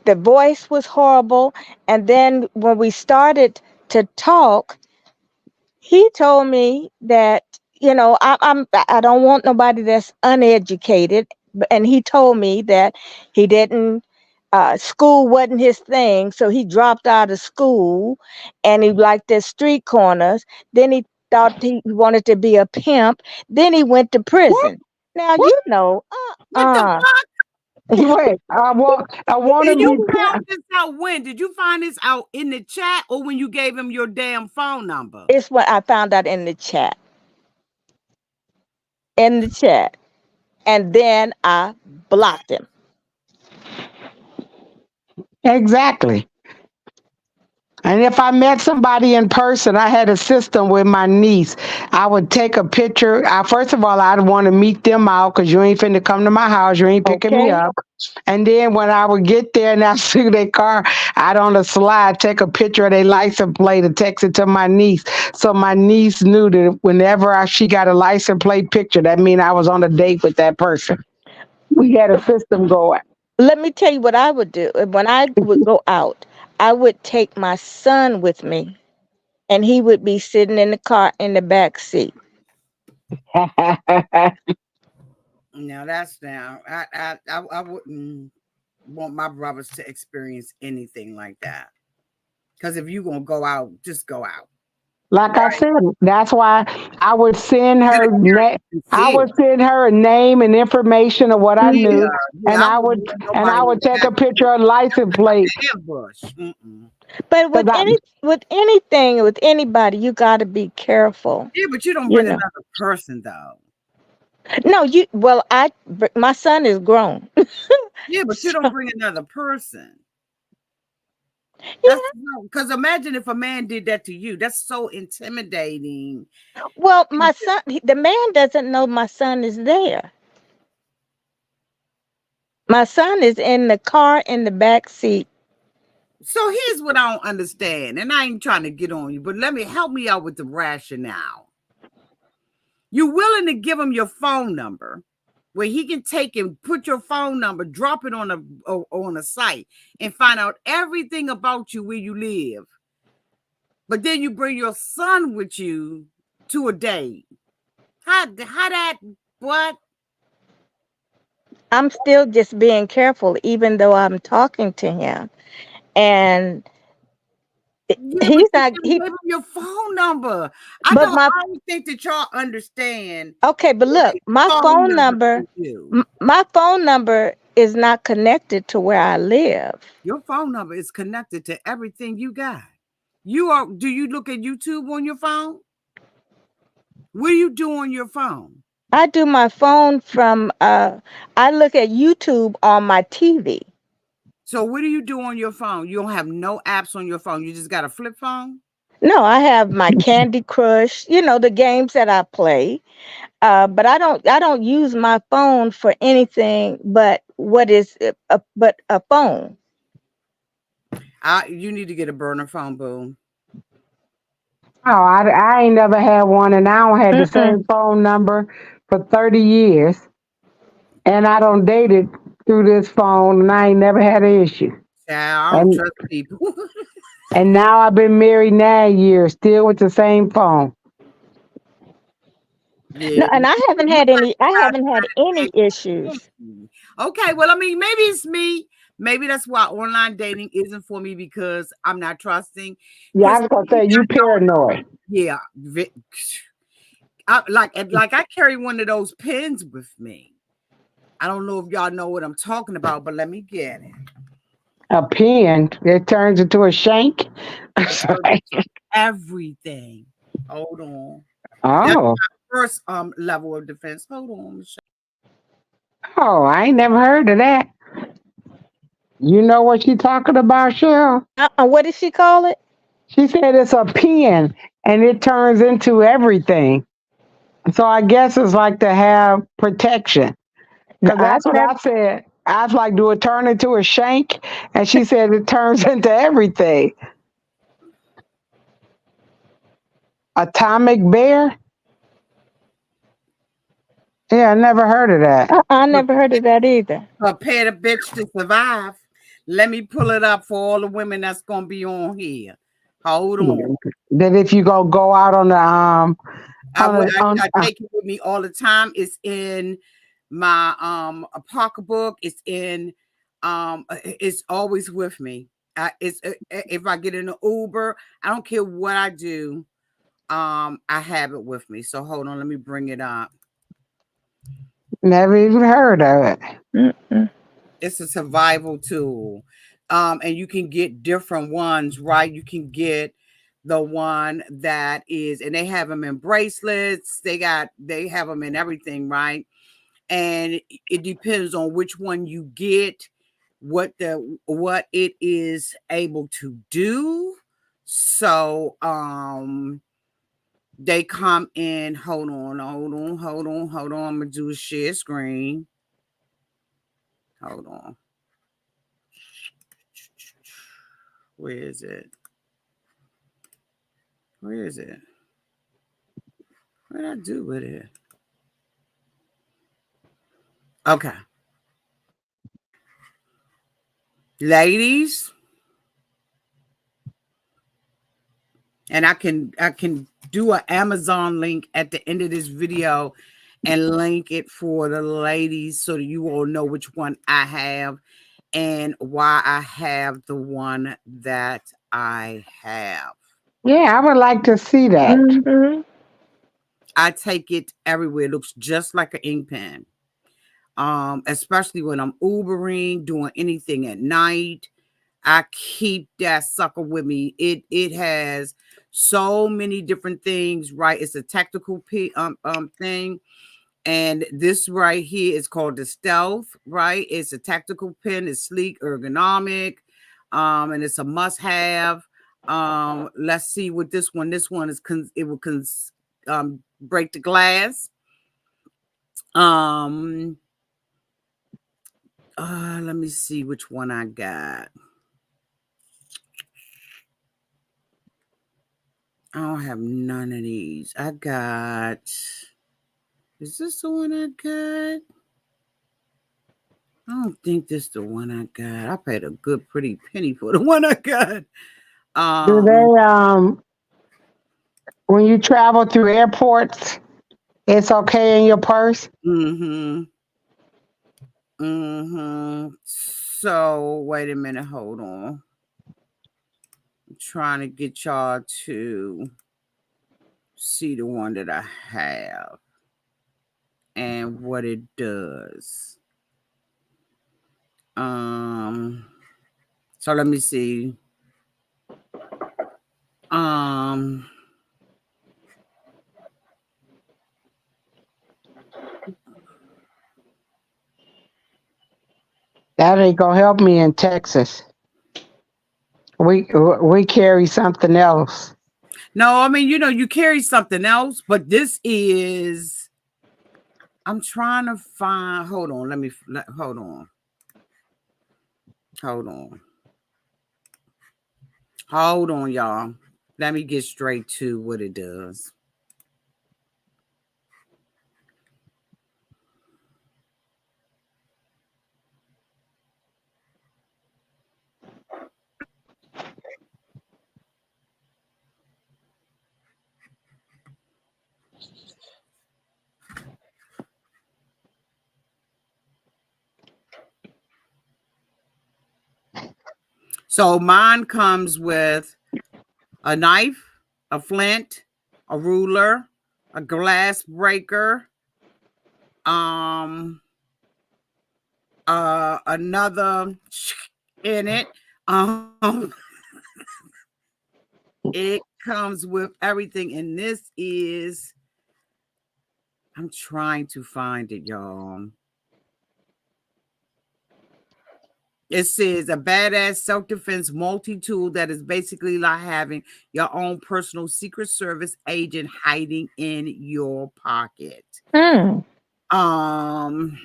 the voice was horrible, and then when we started to talk, he told me that, I don't want nobody that's uneducated, and he told me that he didn't, school wasn't his thing, so he dropped out of school, and he liked the street corners. Then he thought he wanted to be a pimp. Then he went to What? prison. Now What? What the fuck? Wait, I want And to you be found this out when? Did you find this out in the chat or when you gave him your damn phone number? it's what I found out in the chat. In the chat. And then I blocked him. exactly. And if I met somebody in person, I had a system with my niece. I would take a picture. First of all, I'd want to meet them out because you ain't finna come to my house. You ain't picking me Okay. up. And then when I would get there and I see their car, I'd on the slide take a picture of their license plate and text it to my niece. So my niece knew that whenever she got a license plate picture, that mean I was on a date with that person. We had a system going. Let me tell you what I would do. When I would go out, I would take my son with me, and he would be sitting in the car in the back seat. Now that's now. I wouldn't want my brothers to experience anything like that. Because if you gonna go out, just go out. Like I Right. said, that's why I would send Get a her I sincere. would send her a name and information of what I Yeah, knew, yeah. I wouldn't want and nobody I in would the take back a picture of license plate. ambush. Mm-mm. But Cause I with anything, with anybody, you got to be careful. Yeah, but you don't You bring know. another person though. No, my son is grown. Yeah, but you don't So, bring another person. That's yeah. because imagine if a man did that to you. That's so intimidating. Well, the man doesn't know my son is there. My son is in the car in the back seat. So here's what I don't understand, and I ain't trying to get on you, but let me help me out with the rationale. You're willing to give him your phone number where he can take and put your phone number, drop it on a site, and find out everything about you where you live. But then you bring your son with you to a date. How that what? I'm still just being careful, even though I'm talking to him. And Yeah, but he's you not, can give him your phone number. I but don't my, I don't think that y'all understand okay, but what look, a phone number can do. my phone number is not connected to where I live. Your phone number is connected to everything you got. Do you look at YouTube on your phone? What do you do on your phone? I do my phone from, I look at YouTube on my TV. So what do you do on your phone? You don't have no apps on your phone. You just got a flip phone? No, I have my Candy Crush, the games that I play. But I don't use my phone for anything but but a phone. You need to get a burner phone, boo. Oh, I ain't never had one, and I don't had the Mm-mm. same phone number for 30 years, and I don't dated through this phone, and I ain't never had an issue. Yeah, I don't And trust people. and now I've been married 9 years, still with the same phone. Yeah, No, and I haven't you had any. I guys haven't had any issues. okay, well, I mean, maybe it's me. Maybe that's why online dating isn't for me because I'm not trusting. Yeah, I Because was gonna say you paranoid. yeah, like I carry one of those pins with me. I don't know if y'all know what I'm talking about, but let me get it. A pen it turns into a shank. Everything. Hold on. That's Oh, first level of defense. Hold on, Michelle. oh, I ain't never heard of that. You know what she talking about, Cheryl? What did she call it? She said it's a pen and it turns into everything. So I guess it's like to have protection. No, Because I've that's what never. I said. I was like, do it turn into a shank? And she said it turns into everything. Atomic bear? Yeah, I never heard of that. I never heard of that either. Prepare the bitch to survive. Let me pull it up for all the women that's gonna be on here. Hold on. That if you go out on the I take it with me all the time. It's in my a pocketbook. It's in it's always with me. It's if I get in an Uber, I don't care what I do. I have it with me. So hold on, let me bring it up. never even heard of it. Mm-mm. It's a survival tool. And you can get different ones, right? You can get the one that is, and they have them in bracelets. They have them in everything, right? And it depends on which one you get, what it is able to do. So they come in. Hold on. I'm gonna do a share screen. Hold on. Where is it? Where is it? What did I do with it? Okay. Ladies, and I can do an Amazon link at the end of this video and link it for the ladies so that you all know which one I have and why I have the one that I have. Yeah, I would like to see that. Mm-hmm. I take it everywhere. It looks just like an ink pen. Especially when I'm Ubering, doing anything at night. I keep that sucker with me. It has so many different things, right? It's a tactical thing. And this right here is called the Stealth, right? It's a tactical pen, it's sleek, ergonomic, and it's a must-have. Let's see what this one. This one is it will break the glass. Um let me see which one I got. I don't have none of these. I got. Is this the one I got? I don't think this the one I got. I paid a good pretty penny for the one I got. Do Um. they when you travel through airports, it's okay in your purse? Mm-hmm. Mm-hmm. So wait a minute. Hold on. I'm trying to get y'all to see the one that I have and what it does. Um. So let me see. Um. That ain't gonna help me in Texas. We carry something else. No, I mean, you carry something else, but this is. I'm trying to find. Hold on. Hold on. Hold on. Hold on, y'all. Let me get straight to what it does. So mine comes with a knife, a flint, a ruler, a glass breaker, um, another in it. It comes with everything, and this is. I'm trying to find it, y'all. It says a badass self defense multi tool that is basically like having your own personal Secret Service agent hiding in your pocket. Mm. Um,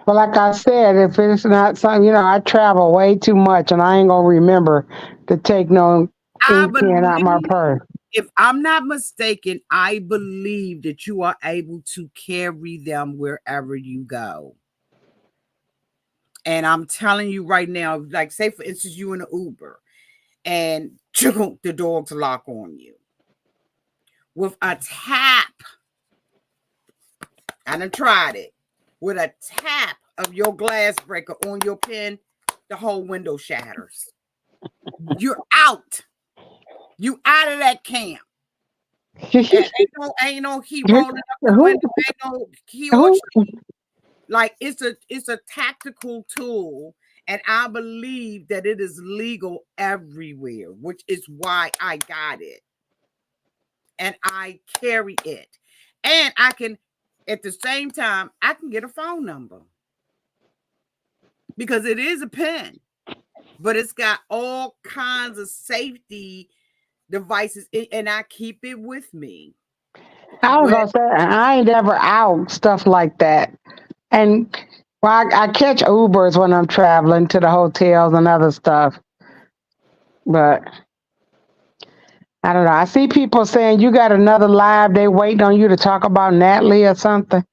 But like I said, if it's not something, I travel way too much and I ain't gonna remember to take no I ink pen out my believe, purse. if I'm not mistaken, I believe that you are able to carry them wherever you go. And I'm telling you right now, like say for instance, you in an Uber and the dogs lock on you. With a tap, I done tried it. With a tap of your glass breaker on your pen, the whole window shatters. You're out. You out of that camp. And ain't no he rolling up the who, window. Ain't no he or who, she. Like it's a tactical tool, and I believe that it is legal everywhere, which is why I got it and I carry it, and I can at the same time I can get a phone number because it is a pen, but it's got all kinds of safety devices, and I keep it with me. I was But gonna say I ain't ever out stuff like that. And well, I catch Ubers when I'm traveling to the hotels and other stuff. But I don't know. I see people saying you got another live. They waiting on you to talk about Natalie or something.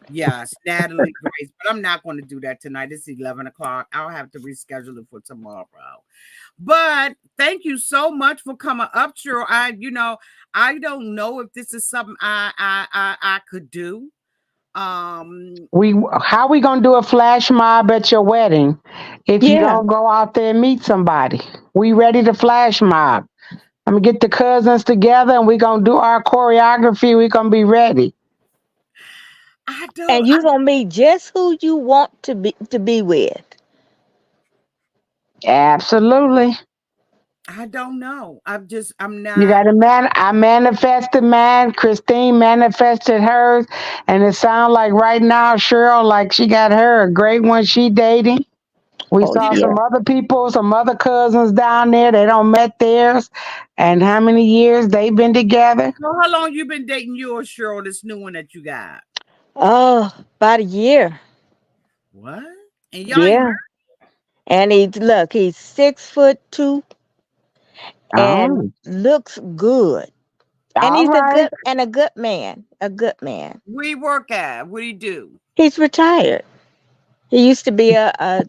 yes, Natalie Grace, but I'm not going to do that tonight. It's 11 o'clock. I'll have to reschedule it for tomorrow. But thank you so much for coming up, Cheryl. I don't know if this is something I could do. Um, We how we gonna do a flash mob at your wedding if you Yeah. don't go out there and meet somebody? We ready to flash mob. I'm gonna get the cousins together and we gonna do our choreography. We gonna be ready. I don't, And you gonna meet just who you want to be with. Absolutely. I don't know. I'm You not. got a man. I manifested mine. Christine manifested hers, and it sounds like right now Cheryl, like she got her a great one. She dating. We Oh You saw know, yeah. some other people, some other cousins down there. They don't met theirs, and how many years they've been together? so how long you been dating yours, Cheryl? This new one that you got? Oh, about a year. What? And y'all ain't Yeah. And he's 6'2" and Oh, looks good. And all he's right. a good man. A good man. where he work at? What do you do? He's retired. He used to be a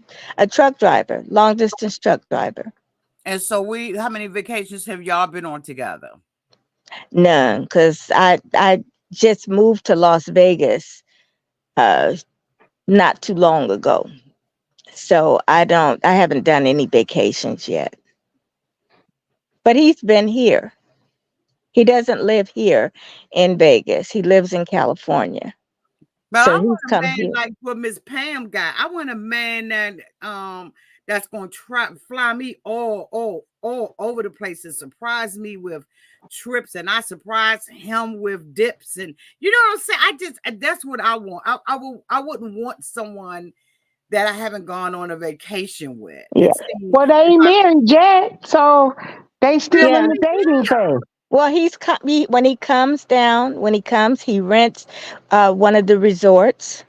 truck driver, long distance truck driver. And so how many vacations have y'all been on together? None, because I just moved to Las Vegas uh not too long ago. So I haven't done any vacations yet. But he's been here. He doesn't live here in Vegas. He lives in California. But I So want he's a come man here. like what Miss Pam got. I want a man that's gonna try fly me all over the place and surprise me with trips, and I surprise him with dips, and you know what I'm saying. That's what I want. I wouldn't want someone that I haven't gone on a vacation with Yeah. and see Well, they if ain't I married yet, so they still in Yeah. the dating phase. Well, when he comes down, when he comes, he rents one of the resorts,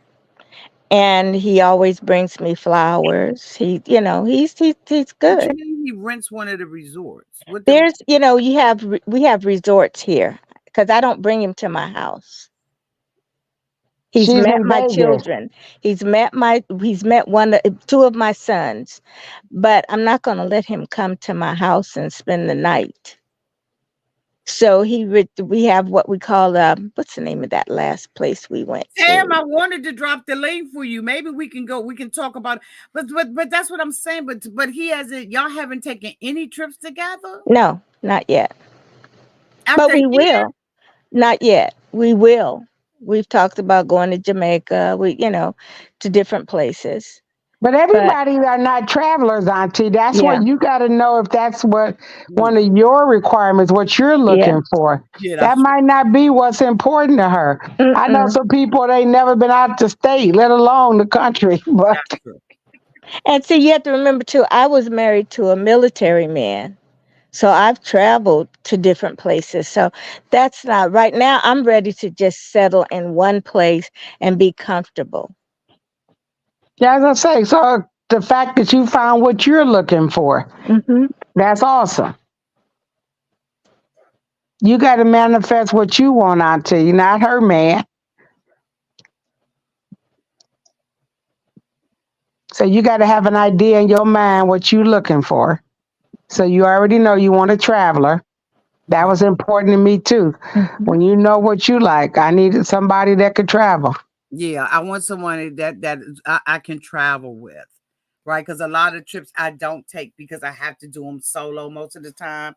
and he always brings me flowers. He's what you good. mean he rents one of the resorts. What the We have resorts here because I don't bring him to my house. He's She's met in my Vegas. children. He's met two of my sons, but I'm not going to let him come to my house and spend the night. So we have what we call what's the name of that last place we went Tam, to? I wanted to drop the link for you. Maybe we can go. We can talk about it. But that's what I'm saying. But he hasn't. Y'all haven't taken any trips together No, not yet. But after a we year. will. Not yet. We will. We've talked about going to Jamaica, to different places. But But everybody are not travelers, Auntie. That's what yeah, you got to know if that's what one Mm, of your requirements, what you're yeah. looking for. yeah, That that's true. might not be what's important to her. I know Mm-mm. some people they never been out the state, let alone the country. But That's true. And see, you have to remember too, I was married to a military man. So I've traveled to different places. So that's not right now. I'm ready to just settle in one place and be comfortable. yeah, as I say, so the fact that you found what you're looking for, Hmm. that's awesome. You got to manifest what you want, Auntie, not her man. So you got to have an idea in your mind what you're looking for. So you already know you want a traveler. That was important to me too. Mhm. When you know what you like, I needed somebody that could travel. Yeah, I want someone I can travel with, right? Because a lot of trips I don't take because I have to do them solo most of the time,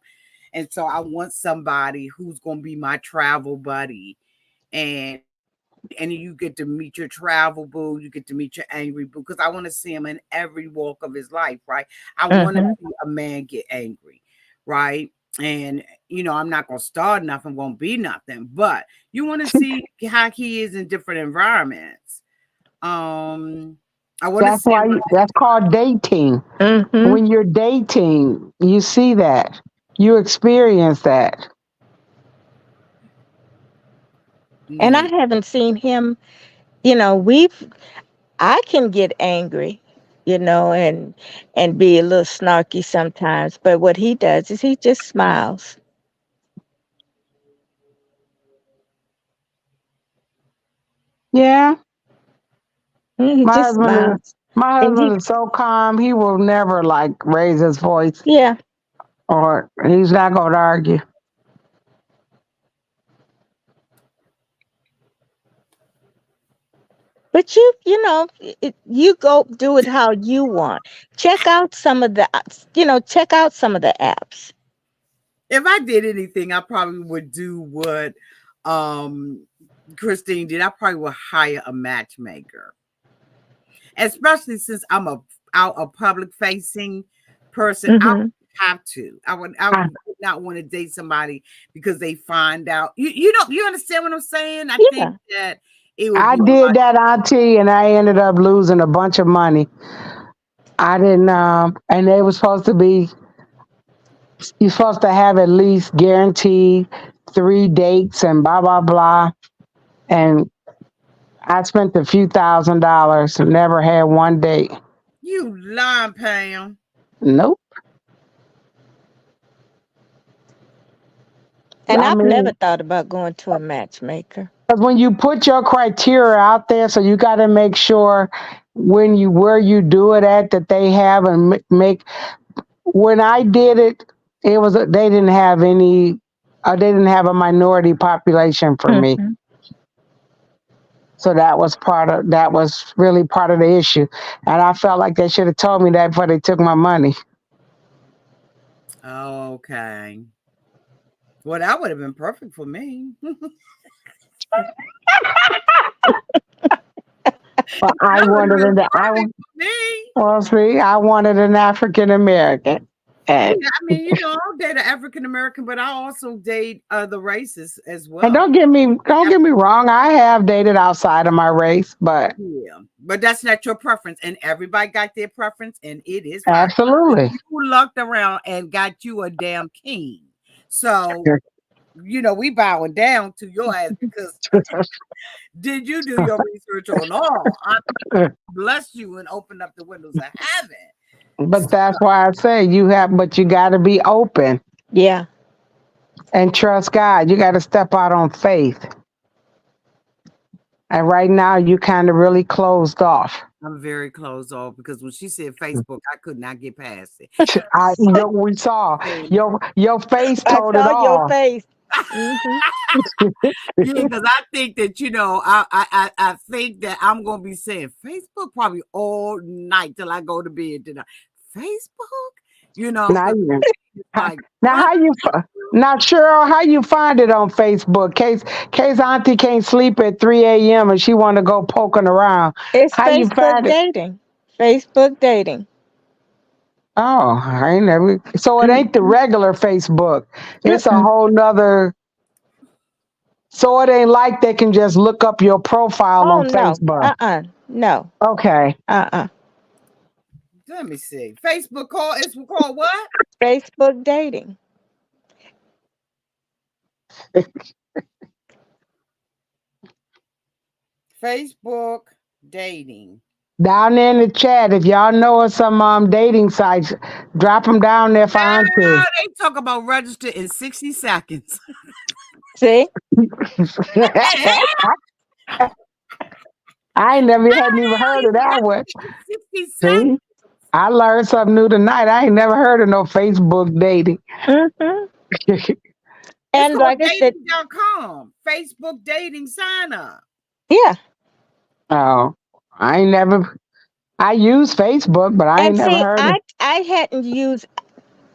and so I want somebody who's going to be my travel buddy, and you get to meet your travel boo, you get to meet your angry boo, because I want to see him in every walk of his life, right? I want to Mhm. see a man get angry, right? And I'm not gonna start nothing, won't be nothing, but you want to see how he is in different environments. Um, I want to That's see him why that's called dating. Mhm. When you're dating, you see that. You experience that. And I yeah. haven't seen him, we've I can get angry, and be a little snarky sometimes, but what he does is he just smiles. Yeah. He My just husband is smiles. my And husband is so calm, he will never like raise his voice yeah, or he's not gonna argue. but you go do it how you want. Check out some of the, check out some of the apps. If I did anything, I probably would do what um Christine did. I probably would hire a matchmaker, especially since I'm a public facing person. I Mhm. would have to. I I, would not want to date somebody because they find out. You understand what I'm saying? I think Yeah. that it would I be did that, Auntie, and I ended up losing a bunch of money. I didn't and they were supposed to be you're supposed to have at least guaranteed 3 dates and blah blah blah. And I spent a few $1,000s and never had one date. you lying, Pam. Nope. And I I've never mean, thought about going to a matchmaker. because when you put your criteria out there, so you got to make sure where you do it at that they have and make. When I did it, they didn't have any. They didn't have a minority population for me, Mhm. so that was really part of the issue, and I felt like they should have told me that before they took my money. Oh, okay. Well, that would have been perfect for me. But I That would have wanted been I perfect for me. well, see, I wanted an African American, Yeah, and I mean, I'll date an African American, but I also date other races as And well. don't get me wrong, I have dated outside of my race, but Yeah, but that's not your preference, and everybody got their preference, and it is fine. absolutely. You lucked around and got you a damn king, so we bowing down to your ass because did you do your research or no? I bless you and open up the windows of heaven. But that's why I say but you got to be open Yeah. and trust God. You got to step out on faith. And right now, you kind of really closed off. I'm very closed off because when she said Facebook, I could not get past it. We saw And your face I told it saw your all. face. Mhm. yeah, because I think that I think that I'm gonna be saying Facebook probably all night till I go to bed tonight. Facebook, Now, because it's like now what? how you now Cheryl, how you find it on Facebook? Case Auntie can't sleep at 3 a.m. and she want to go poking around. It's How you Facebook find it? dating. Facebook dating. Oh, I ain't never. So it ain't the Mhm. regular Facebook. It's a Mm-mm. whole nother. So it ain't like they can just look up your profile Oh on no. Facebook. No. Okay. Uh-uh. Let me see. Facebook call it's called what? Facebook dating. Facebook dating. Down there in the chat, if y'all know of some dating sites, drop them down there for Girl, Auntie. they talk about register in 60 seconds. See? What the hell? I ain't never How hadn't even the hell heard you of that one. register in 60 See, seconds? I learned something new tonight. I ain't never heard of no Facebook dating. Hmm. It's And called like I said, dating.com. Facebook dating sign up. yeah. Oh, I ain't never. I use Facebook, but I And ain't never see, heard of.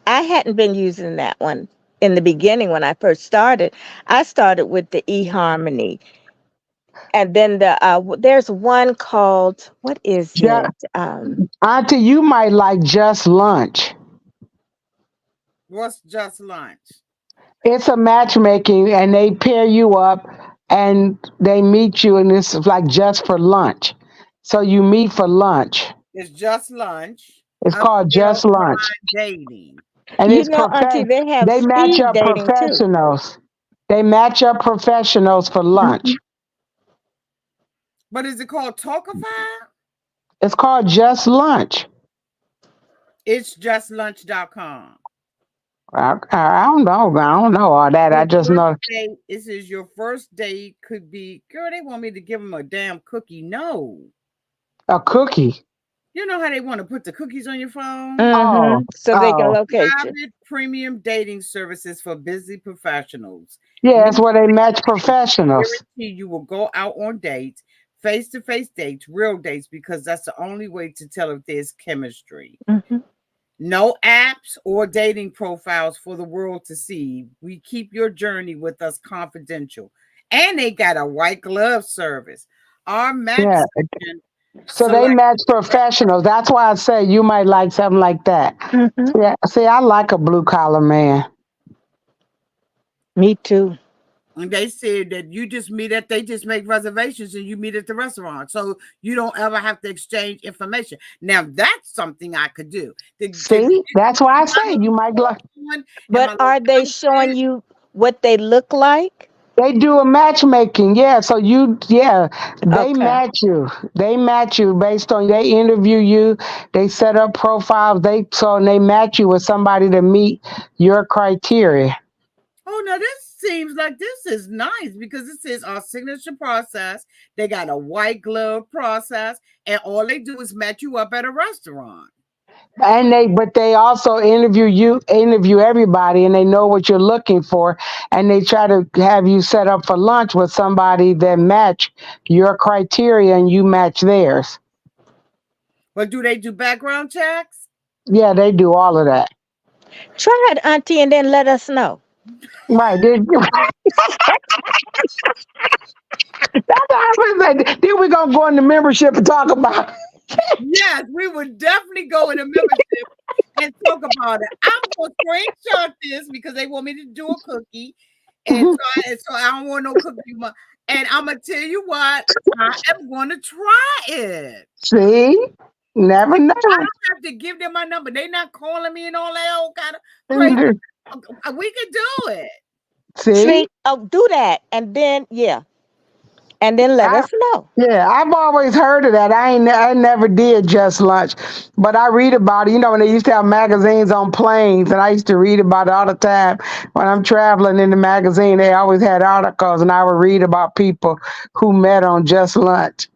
I hadn't been using that one in the beginning when I first started. I started with the eHarmony, and then there's one called, what is Just, it? Auntie, you might like Just Lunch. What's just lunch? It's a matchmaking, and they pair you up, and they meet you, and it's like just for lunch. So you meet for lunch. It's just lunch It's called until Just Lunch, blind dating. and You it's know, Auntie, they have They match speed up dating too. professionals. They match up professionals for lunch. Hmm. But is it called Talkify? It's called Just Lunch. It's justlunch.com. I don't know. I don't know all that. I Your just first know date, this is your first date could be, girl, they want me to give them a damn cookie. No. a cookie. You know how they want to put the cookies on your phone? Oh, So they can oh, locate you. Private premium dating services for busy professionals. yeah. It's Meet where they match dates. professionals. Guarantee you will go out on dates, face to face dates, real dates, because that's the only way to tell if there's chemistry. Hmm. No apps or dating profiles for the world to see. We keep your journey with us confidential. And they got a white glove service. Our match Yeah. section So they select. match professionals. That's why I say you might like something like that. Hmm. Yeah. See, I like a blue collar man. Me too. And they said that you just meet at, they just make reservations and you meet at the restaurant. So you don't ever have to exchange information. Now that's something I could do. To See, that's why I say you might like. and But my little are they outfit. showing you what they look like? They do a matchmaking, yeah. So yeah, they Okay. match you. They match you based on they interview you. They set up profiles. And they match you with somebody to meet your criteria. Oh no, this seems like this is nice because this is our signature process. They got a white glove process, and all they do is match you up at a restaurant. But they also interview everybody, and they know what you're looking for, and they try to have you set up for lunch with somebody that match your criteria, and you match theirs. But do they do background checks? Yeah, they do all of that. Try it, Auntie, and then let us know. Right. That's what I was like. Then we're gonna go into membership and talk about it. Yes, we would definitely go in a membership and talk about it. I'm gonna screenshot this because they want me to do a cookie, and so I don't want no cookie. And I'm gonna tell you what, I am gonna try it. See? Never I know. don't have to give them my number. They not calling me and all that old kind of crazy. We can do it. See? See, oh, do that, and then yeah, and then let I us know. Yeah, I've always heard of that. I never did Just Lunch, but I read about it. You know, when they used to have magazines on planes, and I used to read about it all the time. When I'm traveling in the magazine, they always had articles, and I would read about people who met on Just Lunch.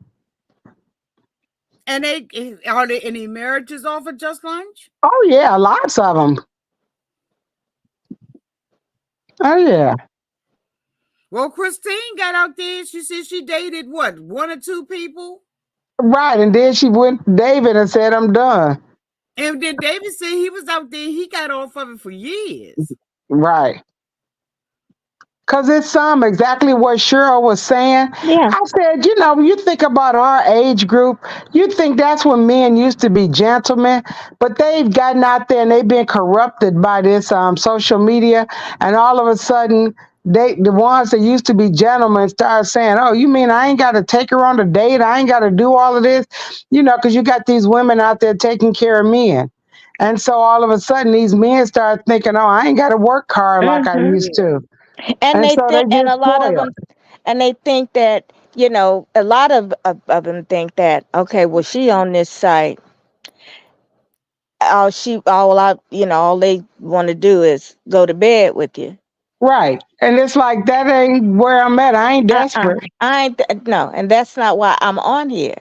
And they are there any marriages off of Just Lunch? Oh yeah, lots of them. Oh yeah, Well, Christine got out there. She said she dated what, one or two people? right. And then she went to David and said, "I'm done." And then David said he was out there, he got off of it for years. Right. Cause it's exactly what Cheryl was saying. Yeah. I said, when you think about our age group, you think that's when men used to be gentlemen, but they've gotten out there and they've been corrupted by this social media, and all of a sudden, the ones that used to be gentlemen start saying, "Oh, you mean I ain't got to take her on a date? I ain't got to do all of this?" Because you got these women out there taking care of men, and so all of a sudden, these men start thinking, "Oh, I ain't got to work hard like I Hmm. used to." And And they so they think, and get a lot of spoiled. them, and they think that a lot of them think that, okay, well, she on this site, all they want to do is go to bed with you. Right. And it's like that ain't where I'm at. I ain't Uh-uh. desperate. I ain't no, and that's not why I'm on here.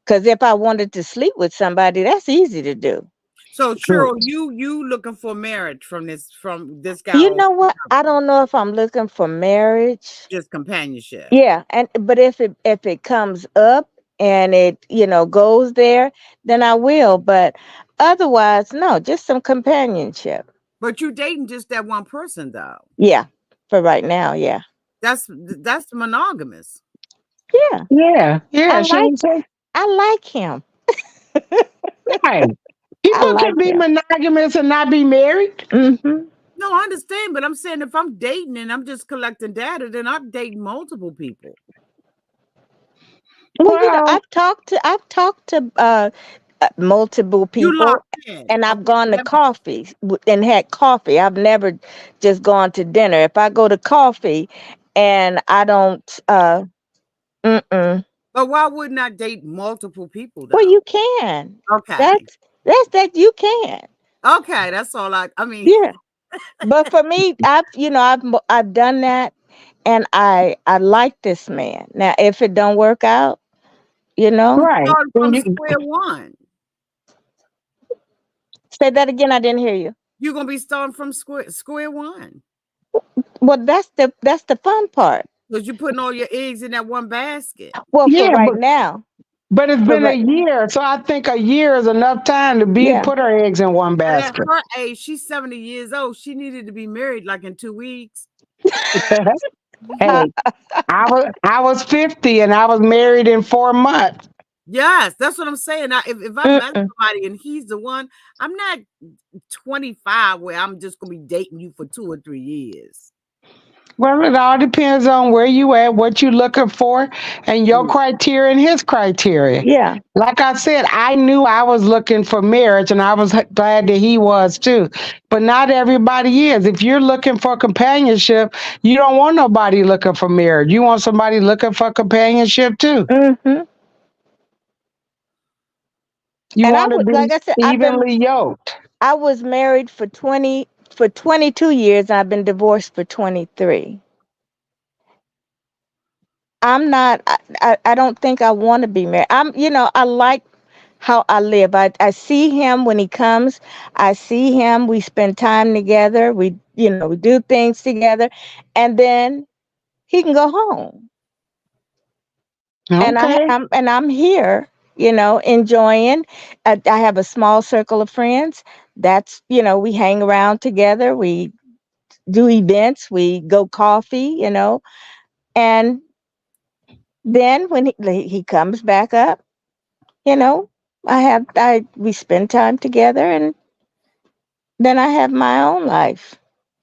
Because if I wanted to sleep with somebody, that's easy to do. So True. Cheryl, you looking for marriage from this guy You or know what? I don't know if I'm looking for marriage. just companionship? Yeah, and but if it comes up and it goes there, then I will. But otherwise, no, just some companionship. But you dating just that one person though. Yeah, for right now, yeah, That's monogamous. yeah. Yeah, I yeah. She like ain't say I like him. right. I People can like be him. monogamous and not be married. Hmm. No, I understand, but I'm saying if I'm dating and I'm just collecting data, then I'm dating multiple people. Well, Well, I've talked to multiple You people, locked in. and I've Okay. gone to coffee and had coffee. I've never just gone to dinner. If I go to coffee and I don't, mm-mm. But why wouldn't I date multiple people Well, though? you can. Okay. That's you can. Okay, that's all I mean, Yeah. But for me, I've done that, and I like this man. Now, if it don't work out, you know, right. starting from square one. say that again. I didn't hear you. You're gonna be starting from square one. Well, that's the fun part. Because you're putting all your eggs in that one basket. Well, for Yeah, right now, but it's for been a right, year, so I think a year is enough time to be yeah. put her eggs in one And at basket. her age, she's 70 years old. She needed to be married like in 2 weeks. Uh, Hey, I was 50 and I was married in 4 months. Yes, that's what I'm saying. If I met mm-mm, somebody and he's the one, I'm not 25 where I'm just gonna be dating you for 2 or 3 years. Well, it all depends on where you at, what you looking for, and your Yeah. criteria and his criteria. yeah. Like I said, I knew I was looking for marriage, and I was glad that he was too. But not everybody is. If you're looking for companionship, you don't want nobody looking for marriage. You want somebody looking for companionship too. Hmm. You And I want to would, be like I said, evenly yoked. I was married for 22 years. I've been divorced for 23. I'm not. I don't think I want to be married. I like how I live. I see him when he comes. I see him. We spend time together. We do things together, and then he can go home. And Okay. I'm here, enjoying. I have a small circle of friends. We hang around together. We do events. We go coffee. And then when he comes back up, you know, I we spend time together, and then I have my own life.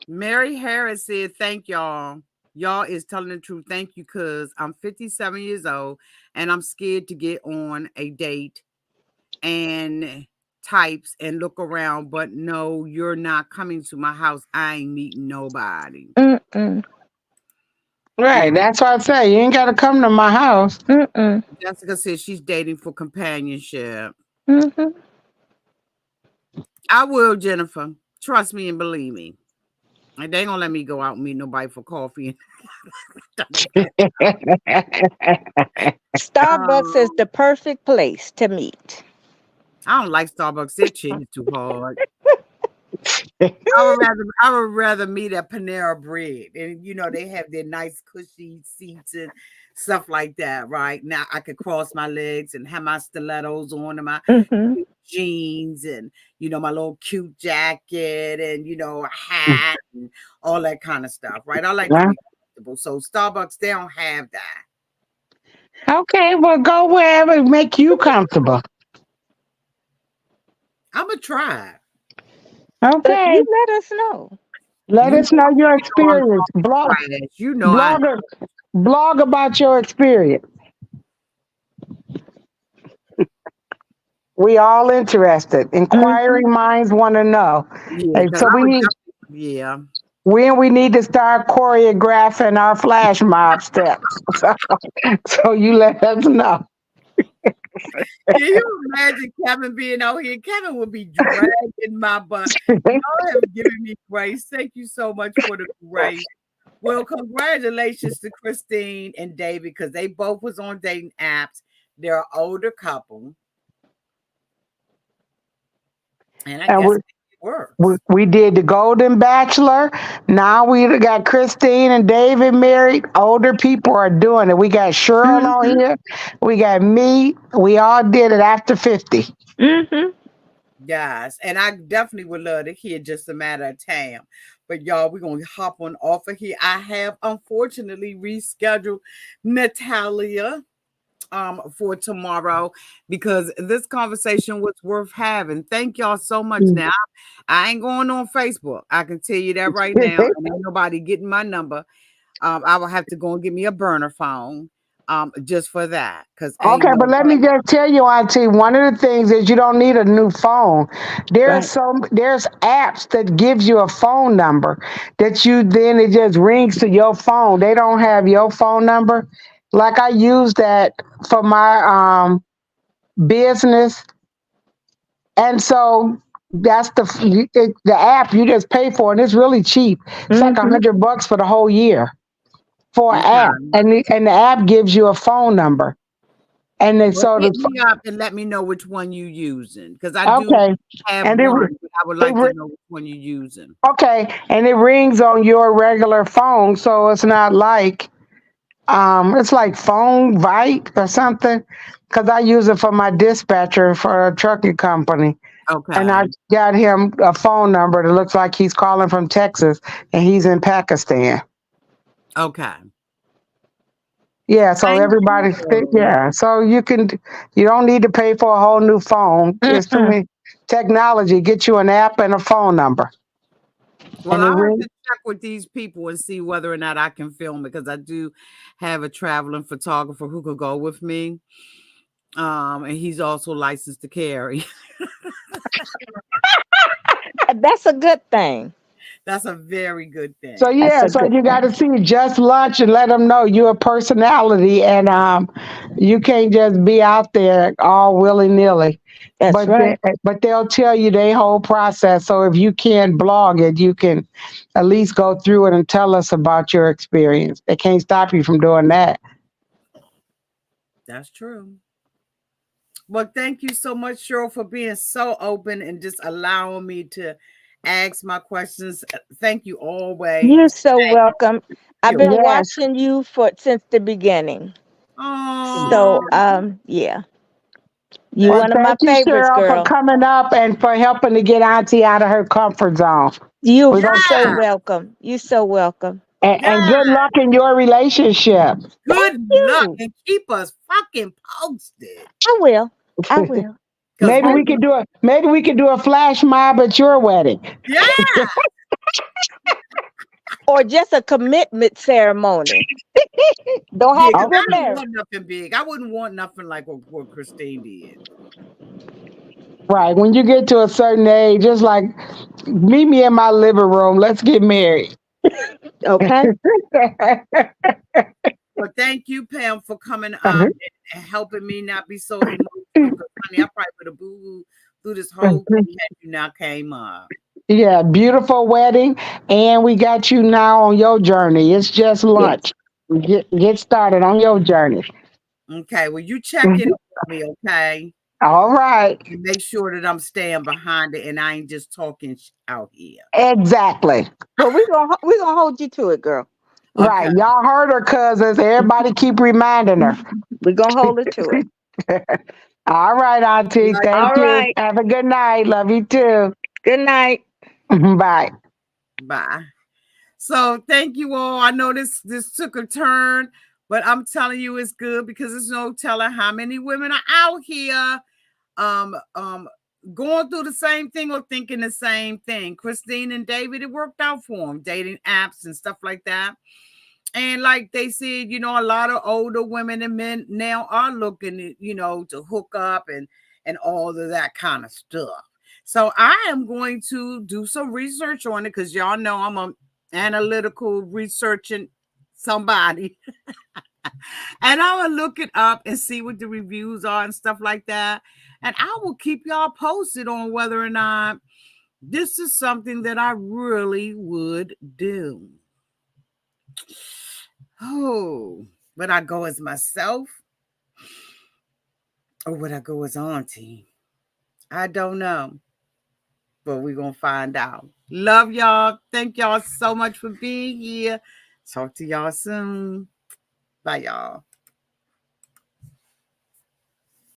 Mary Harris said, "Thank y'all. Y'all is telling the truth. Thank you, cuz I'm 57 years old and I'm scared to get on a date and types and look around, but no, you're not coming to my house. I ain't meeting nobody." Mm-mm, Right. Yeah. That's what I say. You ain't got to come to my house. mm-mm, Jessica said she's dating for companionship. mm-hmm. I will, Jennifer. Trust me and believe me. And they ain't gonna let me go out and meet nobody for coffee. Starbucks is um, the perfect place to meet. I don't like Starbucks. Their shit is too hard. I would rather meet at Panera Bread. And they have their nice cushy seats and stuff like that, right? Now I could cross my legs and have my stilettos on and my Hmm. cute jeans and my little cute jacket and a hat and all that kind of stuff, right? I like to Well, be comfortable. So Starbucks, they don't have that. okay, well, go wherever make you comfortable. I'ma try. But Okay. you let us know. Let You us know know, your you know I'm experience. talking trash. I Blog, blog about your experience. We all interested. Hmm. Inquiring minds want to know. yeah, And because so I we would need definitely, yeah. we need to start choreographing our flash mob steps. So you let us know. Can you imagine Kevin being out here? Kevin would be dragging my butt. Y'all have given me grace. Thank you so much for the grace. Well, congratulations to Christine and David because they both was on dating apps. They're an older couple, and I And guess we, it we works. we did the Golden Bachelor. Now we got Christine and David married. Older people are doing it. We got Cheryl on Mhm. here. We got me. We all did it after 50. Mhm. Yes, and I definitely would love to hear just a matter of time. But y'all, we're gonna hop on off of here. I have unfortunately rescheduled Natalia for tomorrow because this conversation was worth having. Thank y'all so much. Now I ain't going on Facebook. I can tell you that right now. And ain't nobody getting my number. I will have to go and get me a burner phone just for that. Cause ain't Okay, no but let me way. just tell you, Auntie, one of the things is you don't need a new phone. Right. There's apps that gives you a phone number that you then it just rings to your phone. They don't have your phone number. Like I use that for my business, and so that's the app you just pay for, and it's really cheap. It's like Mhm. $100 for the whole year for an app, Okay. and the app gives you a phone number, and then Well, so hit the me up and let me know which one you using. Because I do okay, have and one, but I would it like to know which one you using. okay, and it rings on your regular phone, so it's not like it's like phone Vite or something. Because I use it for my dispatcher for a trucking company, and I Okay. got him a phone number that looks like he's calling from Texas, and he's in Pakistan. Okay. Yeah, so Thank everybody, you. yeah, so you don't need to pay for a whole new phone. It's too Mm-mm. many technology. Get you an app and a phone number, Well, and it I'll have rings. to check with these people and see whether or not I can film it because I do have a traveling photographer who could go with me. And he's also licensed to carry. That's a good thing. That's a very good So thing. That's yeah, a so good you got to thing. see just lunch and let them know you're a personality, and you can't just be out there all willy nilly. That's But right. they'll tell you their whole process. So if you can't blog it, you can at least go through it and tell us about your experience. They can't stop you from doing that. That's true. Well, thank you so much, Cheryl, for being so open and just allowing me to ask my questions. Thank you You're always. so Thank welcome. I've you. been Yes. watching you for since the beginning. Oh, So, yeah, you Well, thank one of my thank you, favorites, Cheryl, for girl. coming up and for helping to get Auntie out of her comfort zone. You We're gonna so yeah, welcome. You so welcome. and good yeah. luck in your relationship. Good luck You. and keep us fucking posted. I will. I will. Cause we, Maybe we could do a flash mob at your wedding. yeah, Or just a commitment ceremony. Don't yeah. have to Cause get I don't Okay. married. want nothing big. I wouldn't want nothing like what Christine did. Right. When you get to a certain age, just like meet me in my living room. Let's get married. Okay. Well, thank you, Pam, for coming and helping me not be so emotional. Cause honey, I probably would have boo through this whole thing had you not came up. Yeah, beautiful wedding. And we got you now on your journey. It's just Yes. lunch. Get started on your journey. Okay, well, you check in with me, okay? All right. And make sure that I'm staying behind it and I ain't just talking out here. Exactly. Well, we gonna hold you to it, girl. Okay. Right. Y'all heard her cousins. Everybody keep reminding her. We're gonna hold her to it. All right, Auntie. Love Thank All you. right. Have a good night. Love you too. Good night. Bye. you. Bye. So thank you all. I know this took a turn, but I'm telling you it's good because there's no telling how many women are out here um um going through the same thing or thinking the same thing. Christine and David, it worked out for them, dating apps and stuff like that. And like they said, a lot of older women and men now are looking, to hook up and all of that kind of stuff. So I am going to do some research on it because y'all know I'm a analytical researching somebody. And I will look it up and see what the reviews are and stuff like that. And I will keep y'all posted on whether or not this is something that I really would do. Oh, but I go as myself Or would I go as Auntie? I don't know, but we're going to find out. Love y'all. Thank y'all so much for being here. Talk to y'all soon. Bye, y'all.